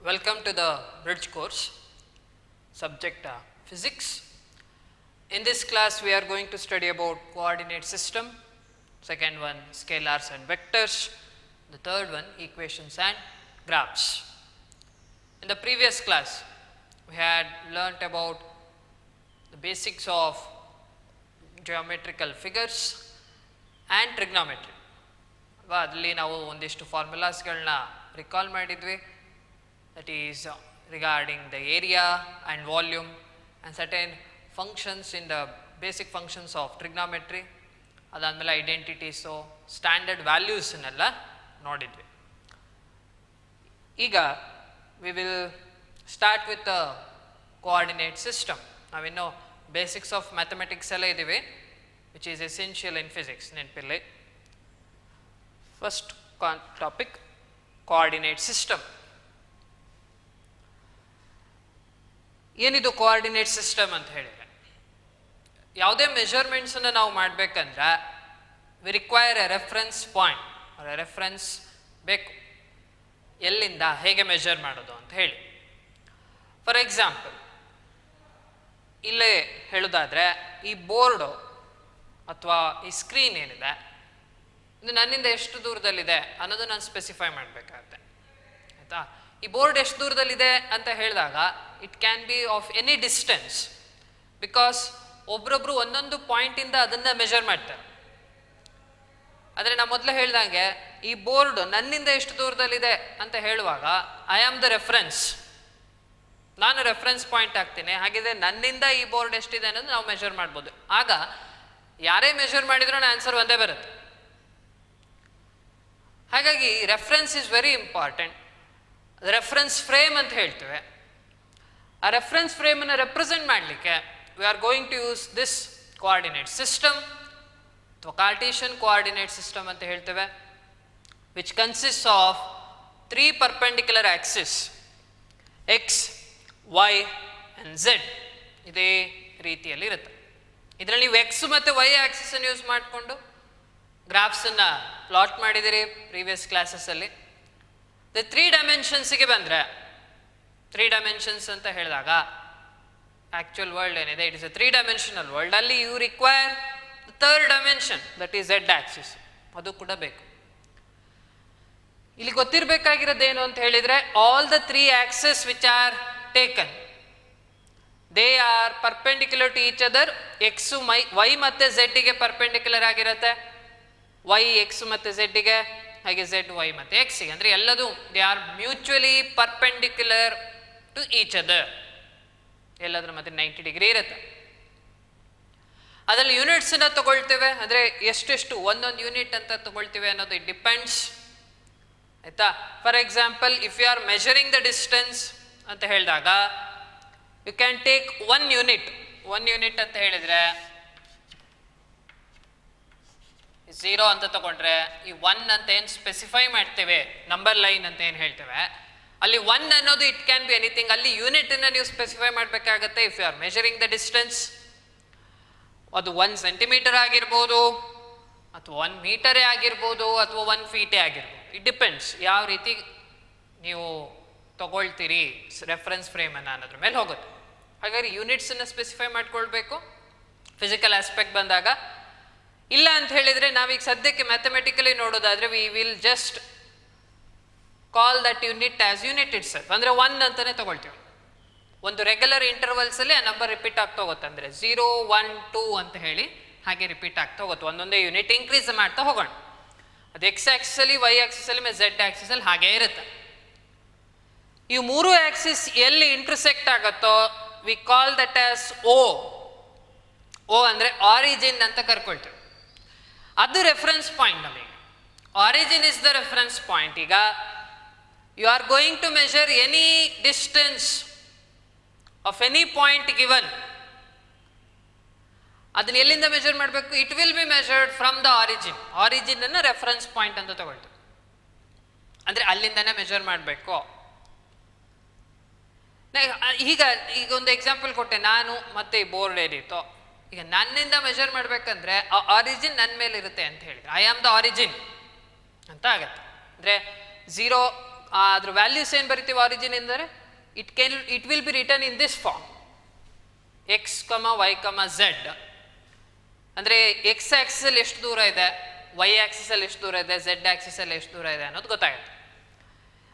Welcome to the bridge course, subject physics. In this class we are going to study about coordinate system, second one scalars and vectors, the third one equations and graphs. In the previous class we had learnt about the basics of geometrical figures and trigonometry. ಅದರಲ್ಲಿ ನಾವು ಒಂದಿಷ್ಟು ಫಾರ್ಮುಲಾಸ್ಗಳನ್ನ recall ಮಾಡಿದ್ವಿ. That is regarding the area and volume and certain functions in the basic functions of trigonometry. ಅದಾದಮೇಲೆ ಐಡೆಂಟಿಟೀಸು standard ವ್ಯಾಲ್ಯೂಸ್ನೆಲ್ಲ ನೋಡಿದ್ವಿ. ಈಗ we will start with coordinate system. ನಾವಿನ್ನು basics of mathematics ಎಲ್ಲ ಇದ್ದೀವಿ, which is essential in physics. ನೆನಪಿರಲಿ. First topic coordinate system. ಏನಿದು coordinate system ಅಂತ ಹೇಳಿದರೆ, ಯಾವುದೇ ಮೆಜರ್ಮೆಂಟ್ಸನ್ನು ನಾವು ಮಾಡಬೇಕಂದ್ರೆ we require a reference point, reference ಬೇಕು. ಎಲ್ಲಿಂದ ಹೇಗೆ ಮೆಜರ್ ಮಾಡೋದು ಅಂತ ಹೇಳಿ. ಫಾರ್ ಎಕ್ಸಾಂಪಲ್ ಇಲ್ಲೇ ಹೇಳೋದಾದರೆ, ಈ ಬೋರ್ಡು ಅಥವಾ ಈ ಸ್ಕ್ರೀನ್ ಏನಿದೆ ಇದು ನನ್ನಿಂದ ಎಷ್ಟು ದೂರದಲ್ಲಿದೆ ಅನ್ನೋದು ನಾನು ಸ್ಪೆಸಿಫೈ ಮಾಡಬೇಕಾಗತ್ತೆ. ಆಯಿತಾ? ಈ ಬೋರ್ಡ್ ಎಷ್ಟು ದೂರದಲ್ಲಿದೆ ಅಂತ ಹೇಳಿದಾಗ it can be of any distance, because ಒಬ್ರೊಬ್ರು ಒಂದೊಂದು ಪಾಯಿಂಟಿಂದ ಅದನ್ನು ಮೆಜರ್ ಮಾಡ್ತಾರೆ. ಆದರೆ ನಾನು ಮೊದಲೇ ಹೇಳ್ದಂಗೆ ಈ ಬೋರ್ಡ್ ನನ್ನಿಂದ ಎಷ್ಟು ದೂರದಲ್ಲಿದೆ ಅಂತ ಹೇಳುವಾಗ ಐ ಆಮ್ ದ ರೆಫರೆನ್ಸ್, ನಾನು ರೆಫರೆನ್ಸ್ ಪಾಯಿಂಟ್ ಆಗ್ತೀನಿ. ಹಾಗಿದ್ರೆ ನನ್ನಿಂದ ಈ ಬೋರ್ಡ್ ಎಷ್ಟಿದೆ ಅನ್ನೋದು ನಾವು ಮೆಜರ್ ಮಾಡ್ಬೋದು. ಆಗ ಯಾರೇ ಮೆಜರ್ ಮಾಡಿದ್ರೂ ಆನ್ಸರ್ ಒಂದೇ ಬರುತ್ತೆ. ಹಾಗಾಗಿ reference is very important. Reference frame ಅಂತ ಹೇಳ್ತೇವೆ. ಆ ರೆಫರೆನ್ಸ್ ಫ್ರೇಮನ್ನು ರೆಪ್ರೆಸೆಂಟ್ ಮಾಡಲಿಕ್ಕೆ we are going to use this coordinate system ಅಥವಾ ಕಾರ್ಟೀಷಿಯನ್ ಕೋಆರ್ಡಿನೇಟ್ ಸಿಸ್ಟಮ್ ಅಂತ ಹೇಳ್ತೇವೆ, which consist of 3 perpendicular axis x, y and z. ಇದೇ ರೀತಿಯಲ್ಲಿ ಇರುತ್ತೆ. ಇದರಲ್ಲಿ ನೀವು ಎಕ್ಸ್ ಮತ್ತು ವೈ ಆಕ್ಸಿಸನ್ನು ಯೂಸ್ ಮಾಡಿಕೊಂಡು ಗ್ರಾಫ್ಸನ್ನು ಪ್ಲಾಟ್ ಮಾಡಿದಿರಿ ಪ್ರೀವಿಯಸ್ ಕ್ಲಾಸಸ್ಸಲ್ಲಿ. 3 ಡೈಮೆನ್ಷನ್ಸಿಗೆ ಬಂದರೆ, 3 ಡೈಮೆನ್ಷನ್ಸ್ ಅಂತ ಹೇಳಿದಾಗ ಆ್ಯಕ್ಚುಯಲ್ ವರ್ಲ್ಡ್ ಏನಿದೆ it is a 3 dimensional world. ಅಲ್ಲಿ you require the third dimension, that is Z axis. ಅದು ಕೂಡ ಬೇಕು. ಇಲ್ಲಿ ಗೊತ್ತಿರಬೇಕಾಗಿರೋದೇನು ಅಂತ ಹೇಳಿದರೆ, all the 3 axes which are taken they are perpendicular to each other. X Y ಮತ್ತು ಝೆಡ್ಡಿಗೆ ಪರ್ಪೆಂಡಿಕ್ಯುಲರ್ ಆಗಿರುತ್ತೆ, ವೈ ಎಕ್ಸ್ ಮತ್ತು ಝೆಡ್ಡಿಗೆ, ಹಾಗೆ ಝೆಡ್ ವೈ ಮತ್ತು ಎಕ್ಸಿಗೆ. ಅಂದರೆ ಎಲ್ಲದೂ they are mutually perpendicular to each other. ಎಲ್ಲದರ ಮತ್ತೆ 90 ಡಿಗ್ರಿ ಇರುತ್ತೆ. ಅದರಲ್ಲಿ ಯೂನಿಟ್ಸನ್ನು ತಗೊಳ್ತೇವೆ, ಅಂದರೆ ಎಷ್ಟೆಷ್ಟು ಒಂದೊಂದು ಯೂನಿಟ್ ಅಂತ ತಗೊಳ್ತೇವೆ ಅನ್ನೋದು ಇಟ್ ಡಿಪೆಂಡ್ಸ್. ಆಯಿತಾ? For example if you are measuring the distance ಅಂತ ಹೇಳಿದಾಗ you can take 1 unit. 1 unit ಅಂತ ಹೇಳಿದರೆ 0 ಅಂತ ತಗೊಂಡ್ರೆ, ಈ 1 ಅಂತ ಏನು ಸ್ಪೆಸಿಫೈ ಮಾಡ್ತೇವೆ, ನಂಬರ್ ಲೈನ್ ಅಂತ ಏನು ಹೇಳ್ತೇವೆ, ಅಲ್ಲಿ 1 ಅನ್ನೋದು ಇಟ್ ಕ್ಯಾನ್ ಬಿ ಎನಿಥಿಂಗ್. ಅಲ್ಲಿ ಯೂನಿಟನ್ನು ನೀವು ಸ್ಪೆಸಿಫೈ ಮಾಡಬೇಕಾಗತ್ತೆ. If you are measuring the distance, ಅದು 1 ಸೆಂಟಿಮೀಟರ್ ಆಗಿರ್ಬೋದು, ಅಥವಾ 1 ಮೀಟರೇ ಆಗಿರ್ಬೋದು, ಅಥವಾ 1 ಫೀಟೇ ಆಗಿರ್ಬೋದು. ಇಟ್ ಡಿಪೆಂಡ್ಸ್ ಯಾವ ರೀತಿ ನೀವು ತಗೊಳ್ತೀರಿ ರೆಫರೆನ್ಸ್ ಫ್ರೇಮನ್ನು ಅನ್ನೋದ್ರ ಮೇಲೆ ಹೋಗುತ್ತೆ. ಹಾಗಾಗಿ ಯೂನಿಟ್ಸನ್ನು ಸ್ಪೆಸಿಫೈ ಮಾಡ್ಕೊಳ್ಬೇಕು ಫಿಸಿಕಲ್ ಆಸ್ಪೆಕ್ಟ್ ಬಂದಾಗ. ಇಲ್ಲ ಅಂತ ಹೇಳಿದರೆ ನಾವೀಗ ಸದ್ಯಕ್ಕೆ ಮ್ಯಾಥಮೆಟಿಕಲಿ ನೋಡೋದಾದರೆ we will just call that unit as unit it self. ಅಂದರೆ 1 ಅಂತಲೇ ತಗೊಳ್ತೀವಿ. ಒಂದು ರೆಗ್ಯುಲರ್ ಇಂಟರ್ವಲ್ಸಲ್ಲಿ ಆ ನಂಬರ್ ರಿಪೀಟ್ ಆಗ್ತಾ ಹೋಗುತ್ತೆ. ಅಂದರೆ 0, 1, 2 ಅಂತ ಹೇಳಿ ಹಾಗೆ ರಿಪೀಟ್ ಆಗ್ತಾ ಹೋಗುತ್ತೆ. ಒಂದೊಂದೇ ಯೂನಿಟ್ ಇನ್ಕ್ರೀಸ್ ಮಾಡ್ತಾ ಹೋಗೋಣ. ಅದು ಎಕ್ಸ್ ಆಕ್ಸಿಸಲ್ಲಿ, ವೈ ಆಕ್ಸಿಸಲ್ಲಿ ಮತ್ತು ಝೆಡ್ ಆಕ್ಸಿಸಲ್ಲಿ ಹಾಗೇ ಇರುತ್ತೆ. ಈ 3 ಆಕ್ಸಿಸ್ ಎಲ್ಲಿ ಇಂಟರ್ಸೆಕ್ಟ್ ಆಗುತ್ತೋ we call that as O. O ಅಂದರೆ ಆರಿಜಿನ್ ಅಂತ ಕರ್ಕೊಳ್ತೀವಿ. ಅದು ರೆಫರೆನ್ಸ್ ಪಾಯಿಂಟ್ ನಮಗೆ. Origin is the reference point. ಈಗ you are going to measure any distance of any point given. ಅದನ್ನ ಎಲ್ಲಿಂದ ಮೆಜರ್ ಮಾಡಬೇಕು? It will be measured from the origin. ಆರಿಜಿನನ್ನು ರೆಫರೆನ್ಸ್ ಪಾಯಿಂಟ್ ಅಂತ ತಗೊಳ್ತೀವಿ. ಅಂದರೆ ಅಲ್ಲಿಂದನೇ ಮೆಜರ್ ಮಾಡಬೇಕು. ಈಗ ಒಂದು ಎಕ್ಸಾಂಪಲ್ ಕೊಟ್ಟೆ, ನಾನು ಮತ್ತೆ ಈ ಬೋರ್ಡ್ ಏನಿತ್ತು. ಈಗ ನನ್ನಿಂದ ಮೆಜರ್ ಮಾಡಬೇಕಂದ್ರೆ ಆರಿಜಿನ್ ನನ್ನ ಮೇಲೆ ಇರುತ್ತೆ ಅಂತ ಹೇಳಿದ್ರೆ ಐ ಆಮ್ ದ ಆರಿಜಿನ್ ಅಂತ ಆಗತ್ತೆ. ಅಂದರೆ 0 ಅದ್ರ ವ್ಯಾಲ್ಯೂಸ್ ಏನು ಬರಿತೀವಿ ಆರಿಜಿನ್ ಎಂದರೆ it will be written in this form X comma Y comma z. ಅಂದರೆ ಎಕ್ಸ್ ಆಕ್ಸಿಸಲ್ಲಿ ಎಷ್ಟು ದೂರ ಇದೆ, ವೈ ಆಕ್ಸಿಸಲ್ಲಿ ಎಷ್ಟು ದೂರ ಇದೆ, ಝೆಡ್ ಆಕ್ಸಿಸಲ್ಲಿ ಎಷ್ಟು ದೂರ ಇದೆ ಅನ್ನೋದು ಗೊತ್ತಾಗುತ್ತೆ.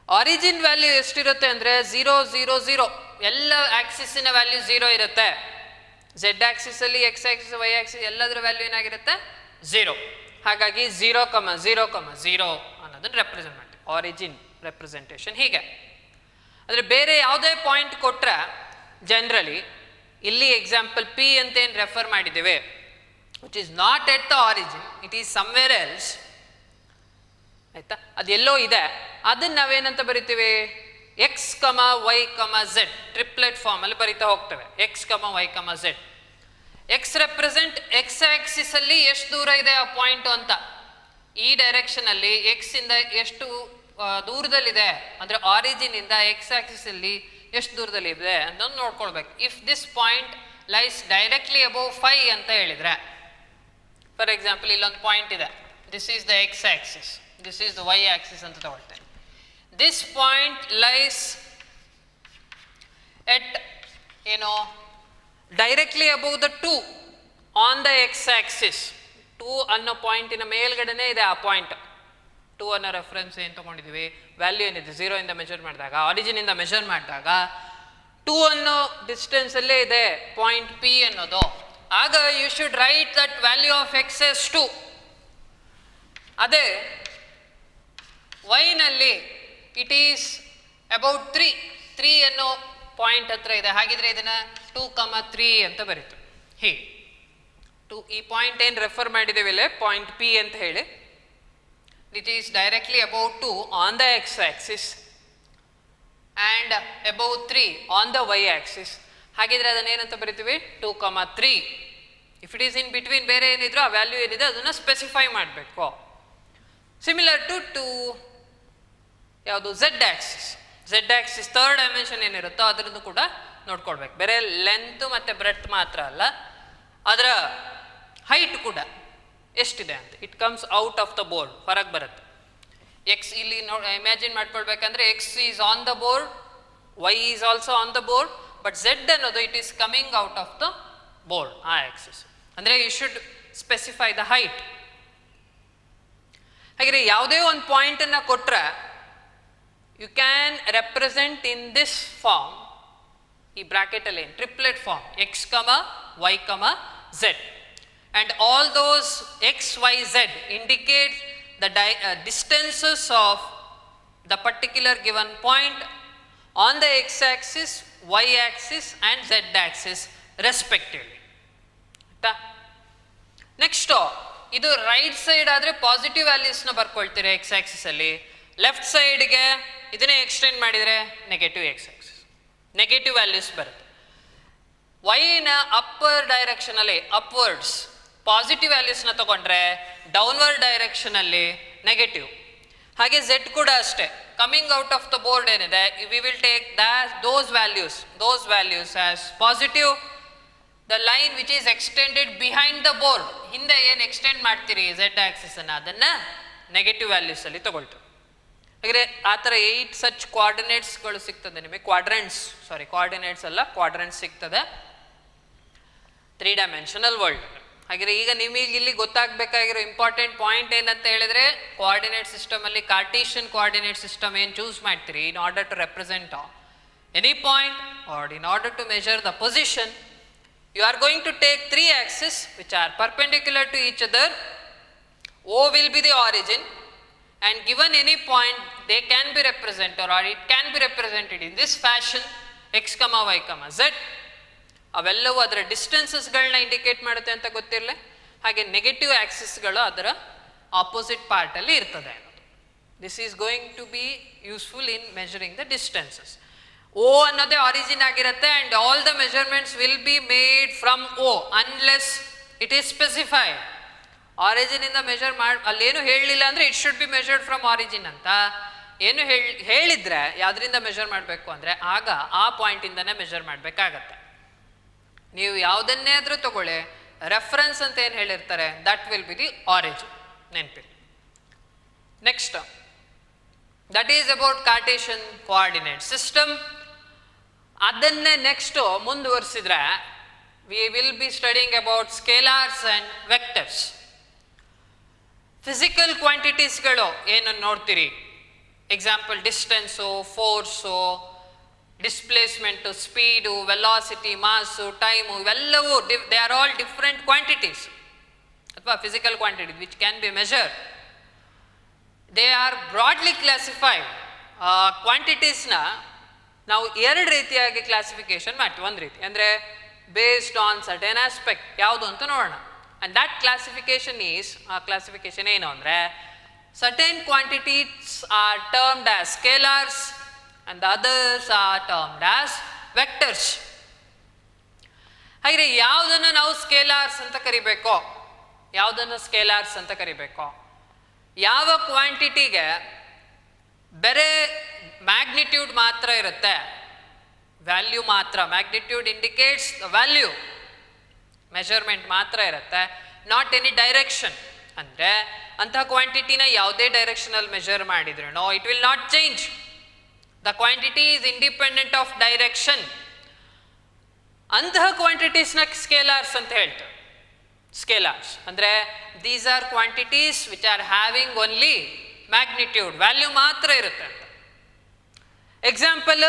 ಆರಿಜಿನ್ ವ್ಯಾಲ್ಯೂ ಎಷ್ಟಿರುತ್ತೆ ಅಂದರೆ 0 0 0, ಎಲ್ಲ ಆಕ್ಸಿಸಿನ ವ್ಯಾಲ್ಯೂ 0 ಇರುತ್ತೆ. ಝೆಡ್ ಆಕ್ಸಿಸಲ್ಲಿ ಎಕ್ಸ್ ಆಕ್ಸಿಸ್ ವೈ ಆಕ್ಸಿಸ್ ಎಲ್ಲದರ ವ್ಯಾಲ್ಯೂ ಏನಾಗಿರುತ್ತೆ 0. ಹಾಗಾಗಿ 0 0 0 ಅನ್ನೋದನ್ನು ರೆಪ್ರೆಸೆಂಟ್ ಮಾಡ್ತೀವಿ. ಆರಿಜಿನ್ ರೆಪ್ರೆಸೆಂಟೇಷನ್ ಹೀಗೆ. ಅಂದರೆ ಬೇರೆ ಯಾವುದೇ ಪಾಯಿಂಟ್ ಕೊಟ್ಟರೆ ಜನರಲಿ ಇಲ್ಲಿ ಎಕ್ಸಾಂಪಲ್ ಪಿ ಅಂತ ಏನು ರೆಫರ್ ಮಾಡಿದ್ದೇವೆ, which is not at the origin, it is somewhere else. ಆಯ್ತಾ, ಅದೆಲ್ಲೋ ಇದೆ, ಅದನ್ನ ನಾವೇನಂತ ಬರಿತೀವಿ X comma Y comma Z triplet ಫಾರ್ಮಲ್ಲಿ ಬರಿತಾ ಹೋಗ್ತೇವೆ. X comma Y comma Z. X represent X axis ಅಲ್ಲಿ ಎಷ್ಟು ದೂರ ಇದೆ ಆ ಪಾಯಿಂಟ್ ಅಂತ, ಈ ಡೈರೆಕ್ಷನ್ ಅಲ್ಲಿ ಎಕ್ಸ್ ಇಂದ ಎಷ್ಟು ದೂರದಲ್ಲಿದೆ ಅಂದರೆ ಆರಿಜಿನ್ ಇಂದ ಎಕ್ಸ್ ಆಕ್ಸಿಸ್ ಅಲ್ಲಿ ಎಷ್ಟು ದೂರದಲ್ಲಿ ಇದೆ ಅಂತ ನೋಡ್ಕೊಳ್ಬೇಕು. If this point lies directly above 5 ಅಂತ ಹೇಳಿದ್ರೆ, ಫಾರ್ ಎಕ್ಸಾಂಪಲ್ ಇಲ್ಲೊಂದು ಪಾಯಿಂಟ್ ಇದೆ, this is the X axis, this is the Y axis ಅಂತ ತಗೊಳ್ತೇನೆ. This point lies at directly above the 2 on the X axis. 2 ಅನ್ನೋ ಪಾಯಿಂಟಿನ ಮೇಲ್ಗಡೆನೇ ಇದೆ ಆ ಪಾಯಿಂಟ್. 2 ಅನ್ನೋ ರೆಫರೆನ್ಸ್ ಏನು ತೊಗೊಂಡಿದ್ದೀವಿ, ವ್ಯಾಲ್ಯೂ ಏನಿದೆ 0 ಇಂದ ಮೆಜರ್ ಮಾಡಿದಾಗ, ಆರಿಜಿನಿಂದ ಮೆಜರ್ ಮಾಡಿದಾಗ 2 ಅನ್ನೋ ಡಿಸ್ಟೆನ್ಸಲ್ಲೇ ಇದೆ ಪಾಯಿಂಟ್ ಪಿ ಅನ್ನೋದು. ಆಗ you should write that value of x as 2. ಅದೇ ವೈನಲ್ಲಿ ಇಟ್ ಈಸ್ ಅಬೌಟ್ 3 ಅನ್ನೋ ಪಾಯಿಂಟ್ ಹತ್ರ ಇದೆ. ಹಾಗಿದ್ರೆ ಇದನ್ನ 2 3 ಅಂತ ಬರೀತು. ಹೀಗೆ ಈ ಪಾಯಿಂಟ್ ಏನು ರೆಫರ್ ಮಾಡಿದ್ದೇವೆ ಇಲ್ಲಿ ಪಾಯಿಂಟ್ ಪಿ ಅಂತ ಹೇಳಿ, it is directly about 2 on the X axis and about 3 on the Y axis. ಹಾಗಿದ್ರೆ ಅದನ್ನೇನಂತ ಬರಿತೀವಿ 2 3. If it is in between ಬೇರೆ ಏನಿದ್ರು ಆ ವ್ಯಾಲ್ಯೂ ಏನಿದೆ ಅದನ್ನು ಸ್ಪೆಸಿಫೈ ಮಾಡಬೇಕು. ಸಿಮಿಲರ್ ಟು ಯಾವುದು Z axis. Z axis third dimension ಏನಿರುತ್ತೋ ಅದರದ್ದು ಕೂಡ ನೋಡ್ಕೊಳ್ಬೇಕು. ಬೇರೆ ಲೆಂತ್ ಮತ್ತು ಬ್ರೆಡ್ತ್ ಮಾತ್ರ ಅಲ್ಲ, ಅದರ ಹೈಟ್ ಕೂಡ ಎಷ್ಟಿದೆ ಅಂತ. It comes out of the board, ಹೊರಗೆ ಬರುತ್ತೆ. ಎಕ್ಸ್ ಇಲ್ಲಿ ಇಮ್ಯಾಜಿನ್ ಮಾಡ್ಕೊಳ್ಬೇಕಂದ್ರೆ X is on the board, Y is also on the board, but Z ಅನ್ನೋದು it is coming out of the board, ಆ ಆಕ್ಸಿಸ್. ಅಂದರೆ you should specify the height. ಹಾಗೆ ಯಾವುದೇ ಒಂದು ಪಾಯಿಂಟನ್ನು ಕೊಟ್ಟರೆ you can represent in this form, ಈ ಬ್ರಾಕೆಟಲ್ಲಿ triplet form, X comma Y comma Z. And all those x, y, z indicate the distances of the particular given point on the x-axis, y-axis and z-axis respectively. Next, ಇದು right side ಆದರೆ positive ವ್ಯಾಲ್ಯೂಸ್ನ ಬರ್ಕೊಳ್ತೀರಿ X axis ಅಲ್ಲಿ, left ಸೈಡ್ಗೆ ಇದನ್ನೇ extend ಮಾಡಿದರೆ negative X axis, negative values ಬರುತ್ತೆ. ವೈನ ಅಪ್ಪರ್ ಡೈರೆಕ್ಷನಲ್ಲಿ ಅಪ್ವರ್ಡ್ಸ್ ಪಾಸಿಟಿವ್ ವ್ಯಾಲ್ಯೂಸ್ನ ತಗೊಂಡ್ರೆ ಡೌನ್ವರ್ಡ್ ಡೈರೆಕ್ಷನಲ್ಲಿ ನೆಗೆಟಿವ್. ಹಾಗೆ ಝೆಡ್ ಕೂಡ ಅಷ್ಟೇ, coming out of the board ಏನಿದೆ we will take those values as positive. The line which is extended behind the board, ಹಿಂದೆ ಏನು ಎಕ್ಸ್ಟೆಂಡ್ ಮಾಡ್ತೀರಿ ಝೆಡ್ ಆಕ್ಸಿಸ್ ಅನ್ನು ಅದನ್ನು ನೆಗೆಟಿವ್ ವ್ಯಾಲ್ಯೂಸಲ್ಲಿ ತಗೊಳ್ತೀವಿ. ಹಾಗೆ ಆ ಥರ 8 ಸಚ್ ಕೋಆರ್ಡಿನೇಟ್ಸ್ಗಳು ಸಿಗ್ತದೆ ನಿಮಗೆ, ಕೋಆರ್ಡಿನೇಟ್ಸ್ ಅಲ್ಲ ಕ್ವಾಡ್ರೆಂಟ್ಸ್ ಸಿಗ್ತದೆ 3 ಡೈಮೆನ್ಷನಲ್ ವರ್ಲ್ಡ್. ಹಾಗೆ ಈಗ ನಿಮಗೆ ಇಲ್ಲಿ ಗೊತ್ತಾಗಬೇಕಾಗಿರೋ ಇಂಪಾರ್ಟೆಂಟ್ ಪಾಯಿಂಟ್ ಏನಂತ ಹೇಳಿದ್ರೆ, ಕೋಆರ್ಡಿನೇಟ್ ಸಿಸ್ಟಮಲ್ಲಿ ಕಾರ್ಟೀಷಿಯನ್ ಕೋಆರ್ಡಿನೇಟ್ ಸಿಸ್ಟಮ್ ಏನು ಚೂಸ್ ಮಾಡ್ತೀರಿ in order to represent any point or in order to measure the position, you are going to take 3 axes which are perpendicular to each other. O will be the origin, and given any point they can be represented or it can be represented in this fashion x, y, z. ಅವೆಲ್ಲವೂ ಅದರ ಡಿಸ್ಟೆನ್ಸಸ್ಗಳನ್ನ indicate ಮಾಡುತ್ತೆ ಅಂತ ಗೊತ್ತಿರಲಿ. ಹಾಗೆ negative ಆಕ್ಸಿಸ್ಗಳು ಅದರ opposite ಪಾರ್ಟಲ್ಲಿ ಇರ್ತದೆ. This is going to be useful in measuring the distances. O ಅನ್ನೋದೇ ಆರಿಜಿನ್ ಆಗಿರುತ್ತೆ and all the measurements will be made from O unless it is specified. ಆರಿಜಿನಿಂದ ಮೆಜರ್ ಅಲ್ಲೇನು ಹೇಳಲಿಲ್ಲ ಅಂದರೆ it should be measured from origin ಅಂತ. ಏನು ಹೇಳಿದ್ರೆ ಯಾವುದರಿಂದ ಮೆಜರ್ ಮಾಡಬೇಕು ಅಂದರೆ ಆಗ ಆ ಪಾಯಿಂಟಿಂದನೇ ಮೆಜರ್ ಮಾಡಬೇಕಾಗತ್ತೆ. ನೀವು ಯಾವುದನ್ನೇ ಆದರೂ ತಗೊಳ್ಳಿ, ರೆಫರೆನ್ಸ್ ಅಂತ ಏನು ಹೇಳಿರ್ತಾರೆ that will be the origin, ನೆನಪಿಡಿ. Next that is about Cartesian coordinate system. ಅದನ್ನೇ ನೆಕ್ಸ್ಟು ಮುಂದುವರಿಸಿದ್ರೆ we will be studying about scalars and vectors. Physical ಕ್ವಾಂಟಿಟೀಸ್ಗಳು ಏನನ್ನು ನೋಡ್ತೀರಿ, example distance, force, displacement, speed, velocity, mass, time, ಇವೆಲ್ಲವೂ they are all different quantities ಅಥವಾ physical quantities which can be measured. They are broadly classified. ಕ್ವಾಂಟಿಟೀಸ್ನ ನಾವು ಎರಡು ರೀತಿಯಾಗಿ classification ಮಾಡ್ತೀವಿ. ಒಂದು ರೀತಿ ಅಂದರೆ ಬೇಸ್ಡ್ ಆನ್ ಸರ್ಟೆನ್ ಆಸ್ಪೆಕ್ಟ್, ಯಾವುದು ಅಂತ ನೋಡೋಣ. ಆ್ಯಂಡ್ ದ್ಯಾಟ್ ಕ್ಲಾಸಿಫಿಕೇಶನ್ ಈಸ್, ಆ ಕ್ಲಾಸಿಫಿಕೇಶನ್ ಏನು ಅಂದರೆ certain quantities are termed as scalars and the others are termed as vectors. ಹಾಗೆ ಯಾವುದನ್ನು ನಾವು ಸ್ಕೇಲಾರ್ಸ್ ಅಂತ ಕರಿಬೇಕೋ, ಯಾವುದನ್ನು ಸ್ಕೇಲಾರ್ಸ್ ಅಂತ ಕರಿಬೇಕೋ, ಯಾವ ಕ್ವಾಂಟಿಟಿಗೆ ಬೇರೆ ಮ್ಯಾಗ್ನಿಟ್ಯೂಡ್ ಮಾತ್ರ ಇರುತ್ತೆ, ವ್ಯಾಲ್ಯೂ ಮಾತ್ರ, magnitude indicates the value, measurement ಮಾತ್ರ ಇರುತ್ತೆ, ನಾಟ್ ಎನಿ ಡೈರೆಕ್ಷನ್. ಅಂದರೆ ಅಂತಹ ಕ್ವಾಂಟಿಟಿನ ಯಾವುದೇ ಡೈರೆಕ್ಷನಲ್ಲಿ ಮೆಷರ್ ಮಾಡಿದ್ರೂ it will not change. The quantity is independent of direction. ಅಂತಹ ಕ್ವಾಂಟಿಟೀಸ್ನ ಸ್ಕೇಲಾರ್ಸ್ ಅಂತ ಹೇಳ್ತಾರೆ. ಸ್ಕೇಲಾರ್ಸ್ ಅಂದರೆ these are quantities which are having only magnitude, value ಮಾತ್ರ ಇರುತ್ತೆ ಅಂತ. Example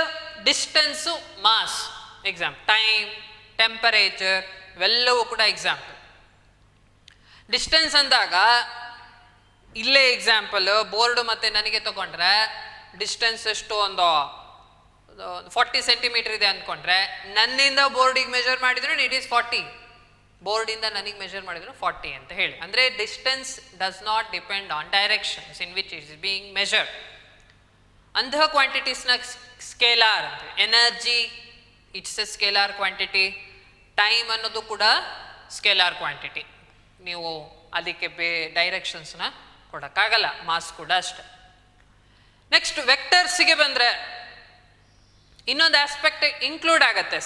distance, mass, example time, temperature, ಇವೆಲ್ಲವೂ ಕೂಡ ಎಕ್ಸಾಂಪಲ್. ಡಿಸ್ಟೆನ್ಸ್ ಅಂದಾಗ ಇಲ್ಲೇ ಎಕ್ಸಾಂಪಲ್ ಬೋರ್ಡ್ ಮತ್ತು ನನಗೆ ತಗೊಂಡ್ರೆ ಡಿಸ್ಟೆನ್ಸ್ ಎಷ್ಟು, ಒಂದು 40 ಸೆಂಟಿಮೀಟರ್ ಇದೆ ಅಂದ್ಕೊಂಡ್ರೆ ನನ್ನಿಂದ ಬೋರ್ಡಿಗೆ ಮೆಷರ್ ಮಾಡಿದ್ರು ಇಟ್ ಈಸ್ 40, ಬೋರ್ಡಿಂದ ನನಗೆ ಮೆಷರ್ ಮಾಡಿದ್ರು 40 ಅಂತ ಹೇಳಿ. ಅಂದರೆ distance does not depend on directions in which it is being measured. ಅಂತಹ ಕ್ವಾಂಟಿಟೀಸ್ನ ಸ್ಕೇಲಾರ್ ಅಂತ. Energy it's A scalar quantity. Time ಅನ್ನೋದು ಕೂಡ ಸ್ಕೇಲಾರ್ ಕ್ವಾಂಟಿಟಿ. ನೀವು ಅದಕ್ಕೆ ಡೈರೆಕ್ಷನ್ಸ್ನ ಕೊಡೋಕ್ಕಾಗಲ್ಲ. ಮಾಸ್ ಕೂಡ ಅಷ್ಟೆ. ನೆಕ್ಸ್ಟ್ ವೆಕ್ಟರ್ಸಿಗೆ ಬಂದರೆ ಇನ್ನೊಂದು ಆಸ್ಪೆಕ್ಟ್ ಇನ್ಕ್ಲೂಡ್ ಆಗುತ್ತೆ.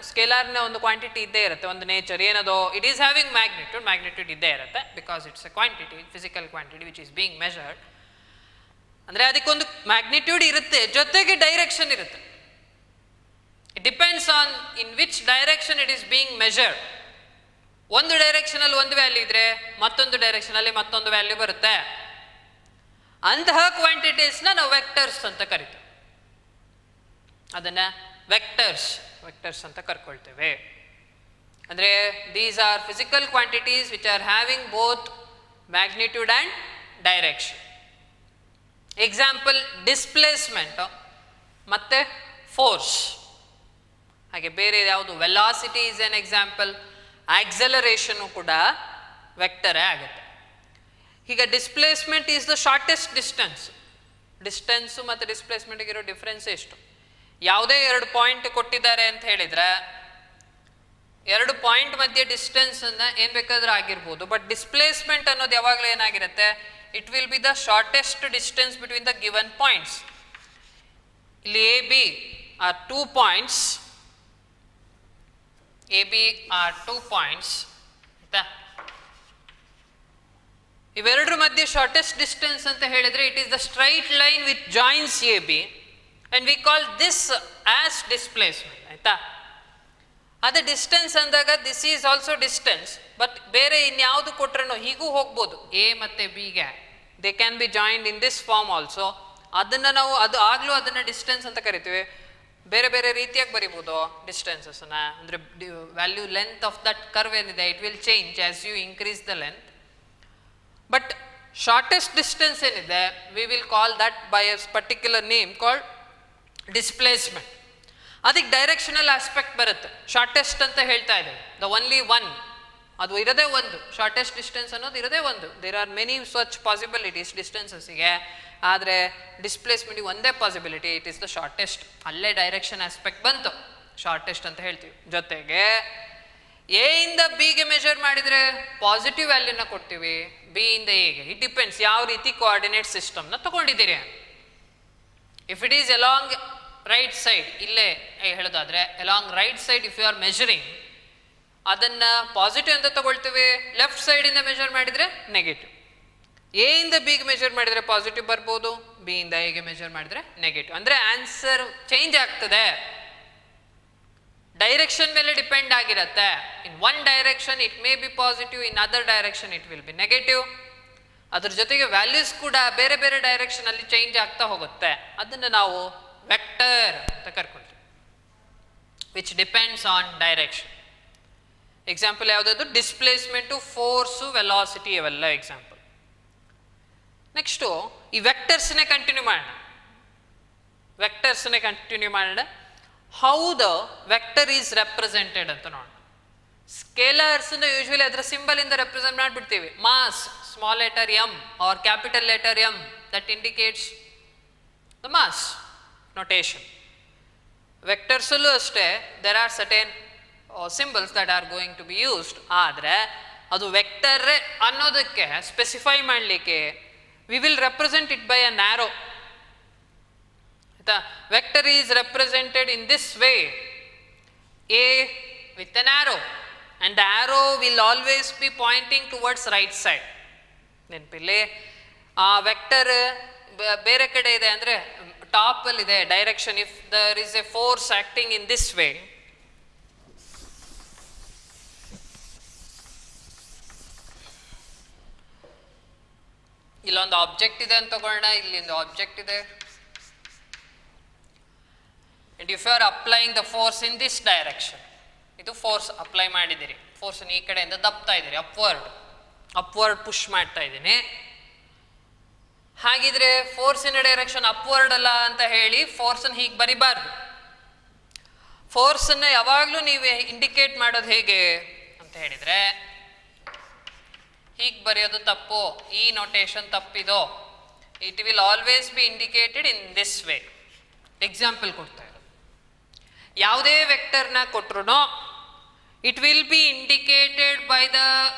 ಸ್ಕೇಲಾರ್ನ ಒಂದು ಕ್ವಾಂಟಿಟಿ ಇದ್ದೇ ಇರುತ್ತೆ, ಒಂದು ನೇಚರ್ ಏನದು, ಇಟ್ ಈಸ್ ಹ್ಯಾವಿಂಗ್ ಮ್ಯಾಗ್ನಿಟ್ಯೂಡ್ ಇದ್ದೇ ಇರುತ್ತೆ, because it's A quantity, physical quantity which is being measured. ಅಂದರೆ ಅದಕ್ಕೊಂದು ಮ್ಯಾಗ್ನಿಟ್ಯೂಡ್ ಇರುತ್ತೆ, ಜೊತೆಗೆ ಡೈರೆಕ್ಷನ್ ಇರುತ್ತೆ. It depends on in which direction it is being measured. ಒಂದು ಡೈರೆಕ್ಷನಲ್ಲಿ ಒಂದು ವ್ಯಾಲ್ಯೂ ಇದ್ರೆ ಮತ್ತೊಂದು ಡೈರೆಕ್ಷನಲ್ಲಿ ಮತ್ತೊಂದು ವ್ಯಾಲ್ಯೂ ಬರುತ್ತೆ. ಅಂತಹ ಕ್ವಾಂಟಿಟೀಸ್ನ ನಾವು ವೆಕ್ಟರ್ಸ್ ಅಂತ ಕರಿತೀವಿ. ಅದನ್ನು ವೆಕ್ಟರ್ಸ್ ಅಂತ ಕರ್ಕೊಳ್ತೇವೆ. ಅಂದರೆ these R physical quantities which are having both magnitude and direction. Example displacement ಮತ್ತು ಫೋರ್ಸ್. ಹಾಗೆ ಬೇರೆ ಯಾವುದು, ವೆಲಾಸಿಟಿ ಈಸ್ ಎನ್ ಎಕ್ಸಾಂಪಲ್. ಆಕ್ಸಲರೇಷನು ಕೂಡ ವೆಕ್ಟರೇ ಆಗುತ್ತೆ. ಈಗ displacement is the shortest distance. Distance ಮತ್ತು ಡಿಸ್ಪ್ಲೇಸ್ಮೆಂಟ್ಗೆ ಇರೋ ಡಿಫ್ರೆನ್ಸ್ ಎಷ್ಟು? ಯಾವುದೇ 2 ಪಾಯಿಂಟ್ ಕೊಟ್ಟಿದ್ದಾರೆ ಅಂತ ಹೇಳಿದರೆ 2 ಪಾಯಿಂಟ್ ಮಧ್ಯೆ ಡಿಸ್ಟೆನ್ಸನ್ನು ಏನು ಬೇಕಾದರೂ ಆಗಿರ್ಬೋದು. ಬಟ್ ಡಿಸ್ಪ್ಲೇಸ್ಮೆಂಟ್ ಅನ್ನೋದು ಯಾವಾಗಲೂ ಏನಾಗಿರುತ್ತೆ, it will be the shortest distance between the given points. ಇಲ್ಲಿ ಎ ಬಿ ಆರ್ 2 ಪಾಯಿಂಟ್ಸ್, ಆಯ್ತಾ? ಇವೆರಡರ ಮಧ್ಯೆ ಶಾರ್ಟೆಸ್ಟ್ ಡಿಸ್ಟೆನ್ಸ್ ಅಂತ ಹೇಳಿದ್ರೆ it is the straight line which joins A B and we call this as displacement. ಆಯ್ತಾ? ಅದೇ distance ಅಂದಾಗ this is also distance, but ಬೇರೆ ಇನ್ಯಾವುದು ಕೊಟ್ರೂ ಹೀಗೂ ಹೋಗ್ಬೋದು. ಎ ಮತ್ತು ಬಿಗೆ they can be joined in this form also. ಅದನ್ನು ನಾವು ಆಗಲೂ ಅದನ್ನು ಡಿಸ್ಟೆನ್ಸ್ ಅಂತ ಕರಿತೀವಿ. ಬೇರೆ ಬೇರೆ ರೀತಿಯಾಗಿ ಬರಿಬೋದು ಡಿಸ್ಟೆನ್ಸಸ್ನ. ಅಂದರೆ value length of that curve ಏನಿದೆ it will change as you increase the length. But shortest distance ಏನಿದೆ we will call that by a particular name called displacement. ಅದಕ್ಕೆ ಡೈರೆಕ್ಷನಲ್ ಆಸ್ಪೆಕ್ಟ್ ಬರುತ್ತೆ. ಶಾರ್ಟೆಸ್ಟ್ ಅಂತ ಹೇಳ್ತಾ ಇದ್ದೇವೆ, ದ ಓನ್ಲಿ ಒನ್, ಅದು ಇರೋದೇ ಒಂದು. ಶಾರ್ಟೆಸ್ಟ್ ಡಿಸ್ಟೆನ್ಸ್ ಅನ್ನೋದು ಇರೋದೇ ಒಂದು. There are many such possibilities ಡಿಸ್ಟೆನ್ಸಸ್ಸಿಗೆ, ಆದರೆ ಡಿಸ್ಪ್ಲೇಸ್ಮೆಂಟಿಗೆ ಒಂದೇ possibility, it is the shortest. ಅಲ್ಲೇ ಡೈರೆಕ್ಷನ್ ಆಸ್ಪೆಕ್ಟ್ ಬಂತು, ಶಾರ್ಟೆಸ್ಟ್ ಅಂತ ಹೇಳ್ತೀವಿ. ಜೊತೆಗೆ ಎ ಇಂದ ಬಿಗೆ ಮೆಷರ್ ಮಾಡಿದರೆ ಪಾಸಿಟಿವ್ ವ್ಯಾಲ್ಯೂನ ಕೊಡ್ತೀವಿ, ಬಿ ಇಂದ ಎಗೆ. ಇಟ್ ಡಿಪೆಂಡ್ಸ್ ಯಾವ ರೀತಿ ಕೋಆರ್ಡಿನೇಟ್ ಸಿಸ್ಟಮ್ನ ತಗೊಂಡಿದ್ದೀರಿ. If it is along right side, ಇಲ್ಲೇ ಹೇಳೋದಾದರೆ along right side if you are measuring, ಅದನ್ನು ಪಾಸಿಟಿವ್ ಅಂತ ತಗೊಳ್ತೀವಿ. ಲೆಫ್ಟ್ ಸೈಡಿಂದ ಮೆಷರ್ ಮಾಡಿದರೆ ನೆಗೆಟಿವ್. ಎ ಇಂದ ಬಿಗೆ ಮೆಜರ್ ಮಾಡಿದರೆ ಪಾಸಿಟಿವ್ ಬರ್ಬೋದು, ಬಿ ಇಂದ ಎಗೆ ಮೆಜರ್ ಮಾಡಿದ್ರೆ ನೆಗೆಟಿವ್. ಅಂದರೆ ಆನ್ಸರ್ ಚೇಂಜ್ ಆಗ್ತದೆ, ಡೈರೆಕ್ಷನ್ ಮೇಲೆ ಡಿಪೆಂಡ್ ಆಗಿರುತ್ತೆ. In one direction it may B positive, in other direction it will B negative. ಅದ್ರ ಜೊತೆಗೆ ವ್ಯಾಲ್ಯೂಸ್ ಕೂಡ ಬೇರೆ ಬೇರೆ ಡೈರೆಕ್ಷನ್ ಅಲ್ಲಿ ಚೇಂಜ್ ಆಗ್ತಾ ಹೋಗುತ್ತೆ. ಅದನ್ನು ನಾವು ವೆಕ್ಟರ್ ಅಂತ ಕರ್ಕೊಳ್ತೀವಿ, which depends on direction. Example ಯಾವುದಾದ್ರು ಡಿಸ್ಪ್ಲೇಸ್ಮೆಂಟು, ಫೋರ್ಸು, ವೆಲಾಸಿಟಿ ಇವೆಲ್ಲ ಎಕ್ಸಾಂಪಲ್. ನೆಕ್ಸ್ಟು ಈ ವೆಕ್ಟರ್ಸ್ನೇ ಕಂಟಿನ್ಯೂ ಮಾಡೋಣ. How the vector is represented ಅಂತ ನೋಡೋಣ. ಸ್ಕೇಲರ್ಸ್ ಯೂಶುವಲಿ ಅದರ ಸಿಂಬಲ್ ಇಂದ ರೆಪ್ರೆಸೆಂಟ್ ಮಾಡಿಬಿಡ್ತೀವಿ. Mass, small letter M or capital letter M, that indicates the mass notation. ವೆಕ್ಟರ್ಸಲ್ಲೂ ಅಷ್ಟೇ, there are certain symbols that are going to be used. ಆದರೆ ಅದು vector ಅನ್ನೋದಕ್ಕೆ ಸ್ಪೆಸಿಫೈ ಮಾಡಲಿಕ್ಕೆ we will represent it by an arrow. The vector is represented in this way, A with an arrow, and the arrow will always be pointing towards right side. ನೆನಪಿಲ್ಲಿ, ಆ vector ಬೇರೆ ಕಡೆ ಇದೆ ಅಂದರೆ top ಅಲ್ಲಿ ಇದೆ direction. If there is a force acting in this way, ಇಲ್ಲೊಂದು object ಇದೆ ಅಂತ ತಗೊಳ್ಳೋಣ, ಇಲ್ಲಿಂದ ಆಬ್ಜೆಕ್ಟ್ ಇದೆ, and if you are applying the force in this direction, ಇದು ಫೋರ್ಸ್ ಅಪ್ಲೈ ಮಾಡಿದ್ದೀರಿ, ಫೋರ್ಸನ್ನು ಈ ಕಡೆಯಿಂದ ದಬ್ತಾ ಇದ್ದೀರಿ, ಅಪ್ವರ್ಡ್ ಪುಷ್ ಮಾಡ್ತಾ ಇದ್ದೀನಿ. ಹಾಗಿದ್ರೆ ಫೋರ್ಸಿನ ಡೈರೆಕ್ಷನ್ ಅಪ್ವರ್ಡ್ ಅಲ್ಲ ಅಂತ ಹೇಳಿ ಫೋರ್ಸನ್ನು ಹೀಗೆ ಬರಿಬಾರ್ದು. ಫೋರ್ಸನ್ನು ಯಾವಾಗಲೂ ನೀವು ಇಂಡಿಕೇಟ್ ಮಾಡೋದು ಹೇಗೆ ಅಂತ ಹೇಳಿದರೆ, ಹೀಗೆ ಬರೆಯೋದು ತಪ್ಪು, ಈ ನೋಟೇಶನ್ ತಪ್ಪಿದೋ. It will always be indicated in this way. Example ಕೊಡ್ತಾ ಇರೋದು, ಯಾವುದೇ ವೆಕ್ಟರ್ನ ಕೊಟ್ಟರು it will be indicated by the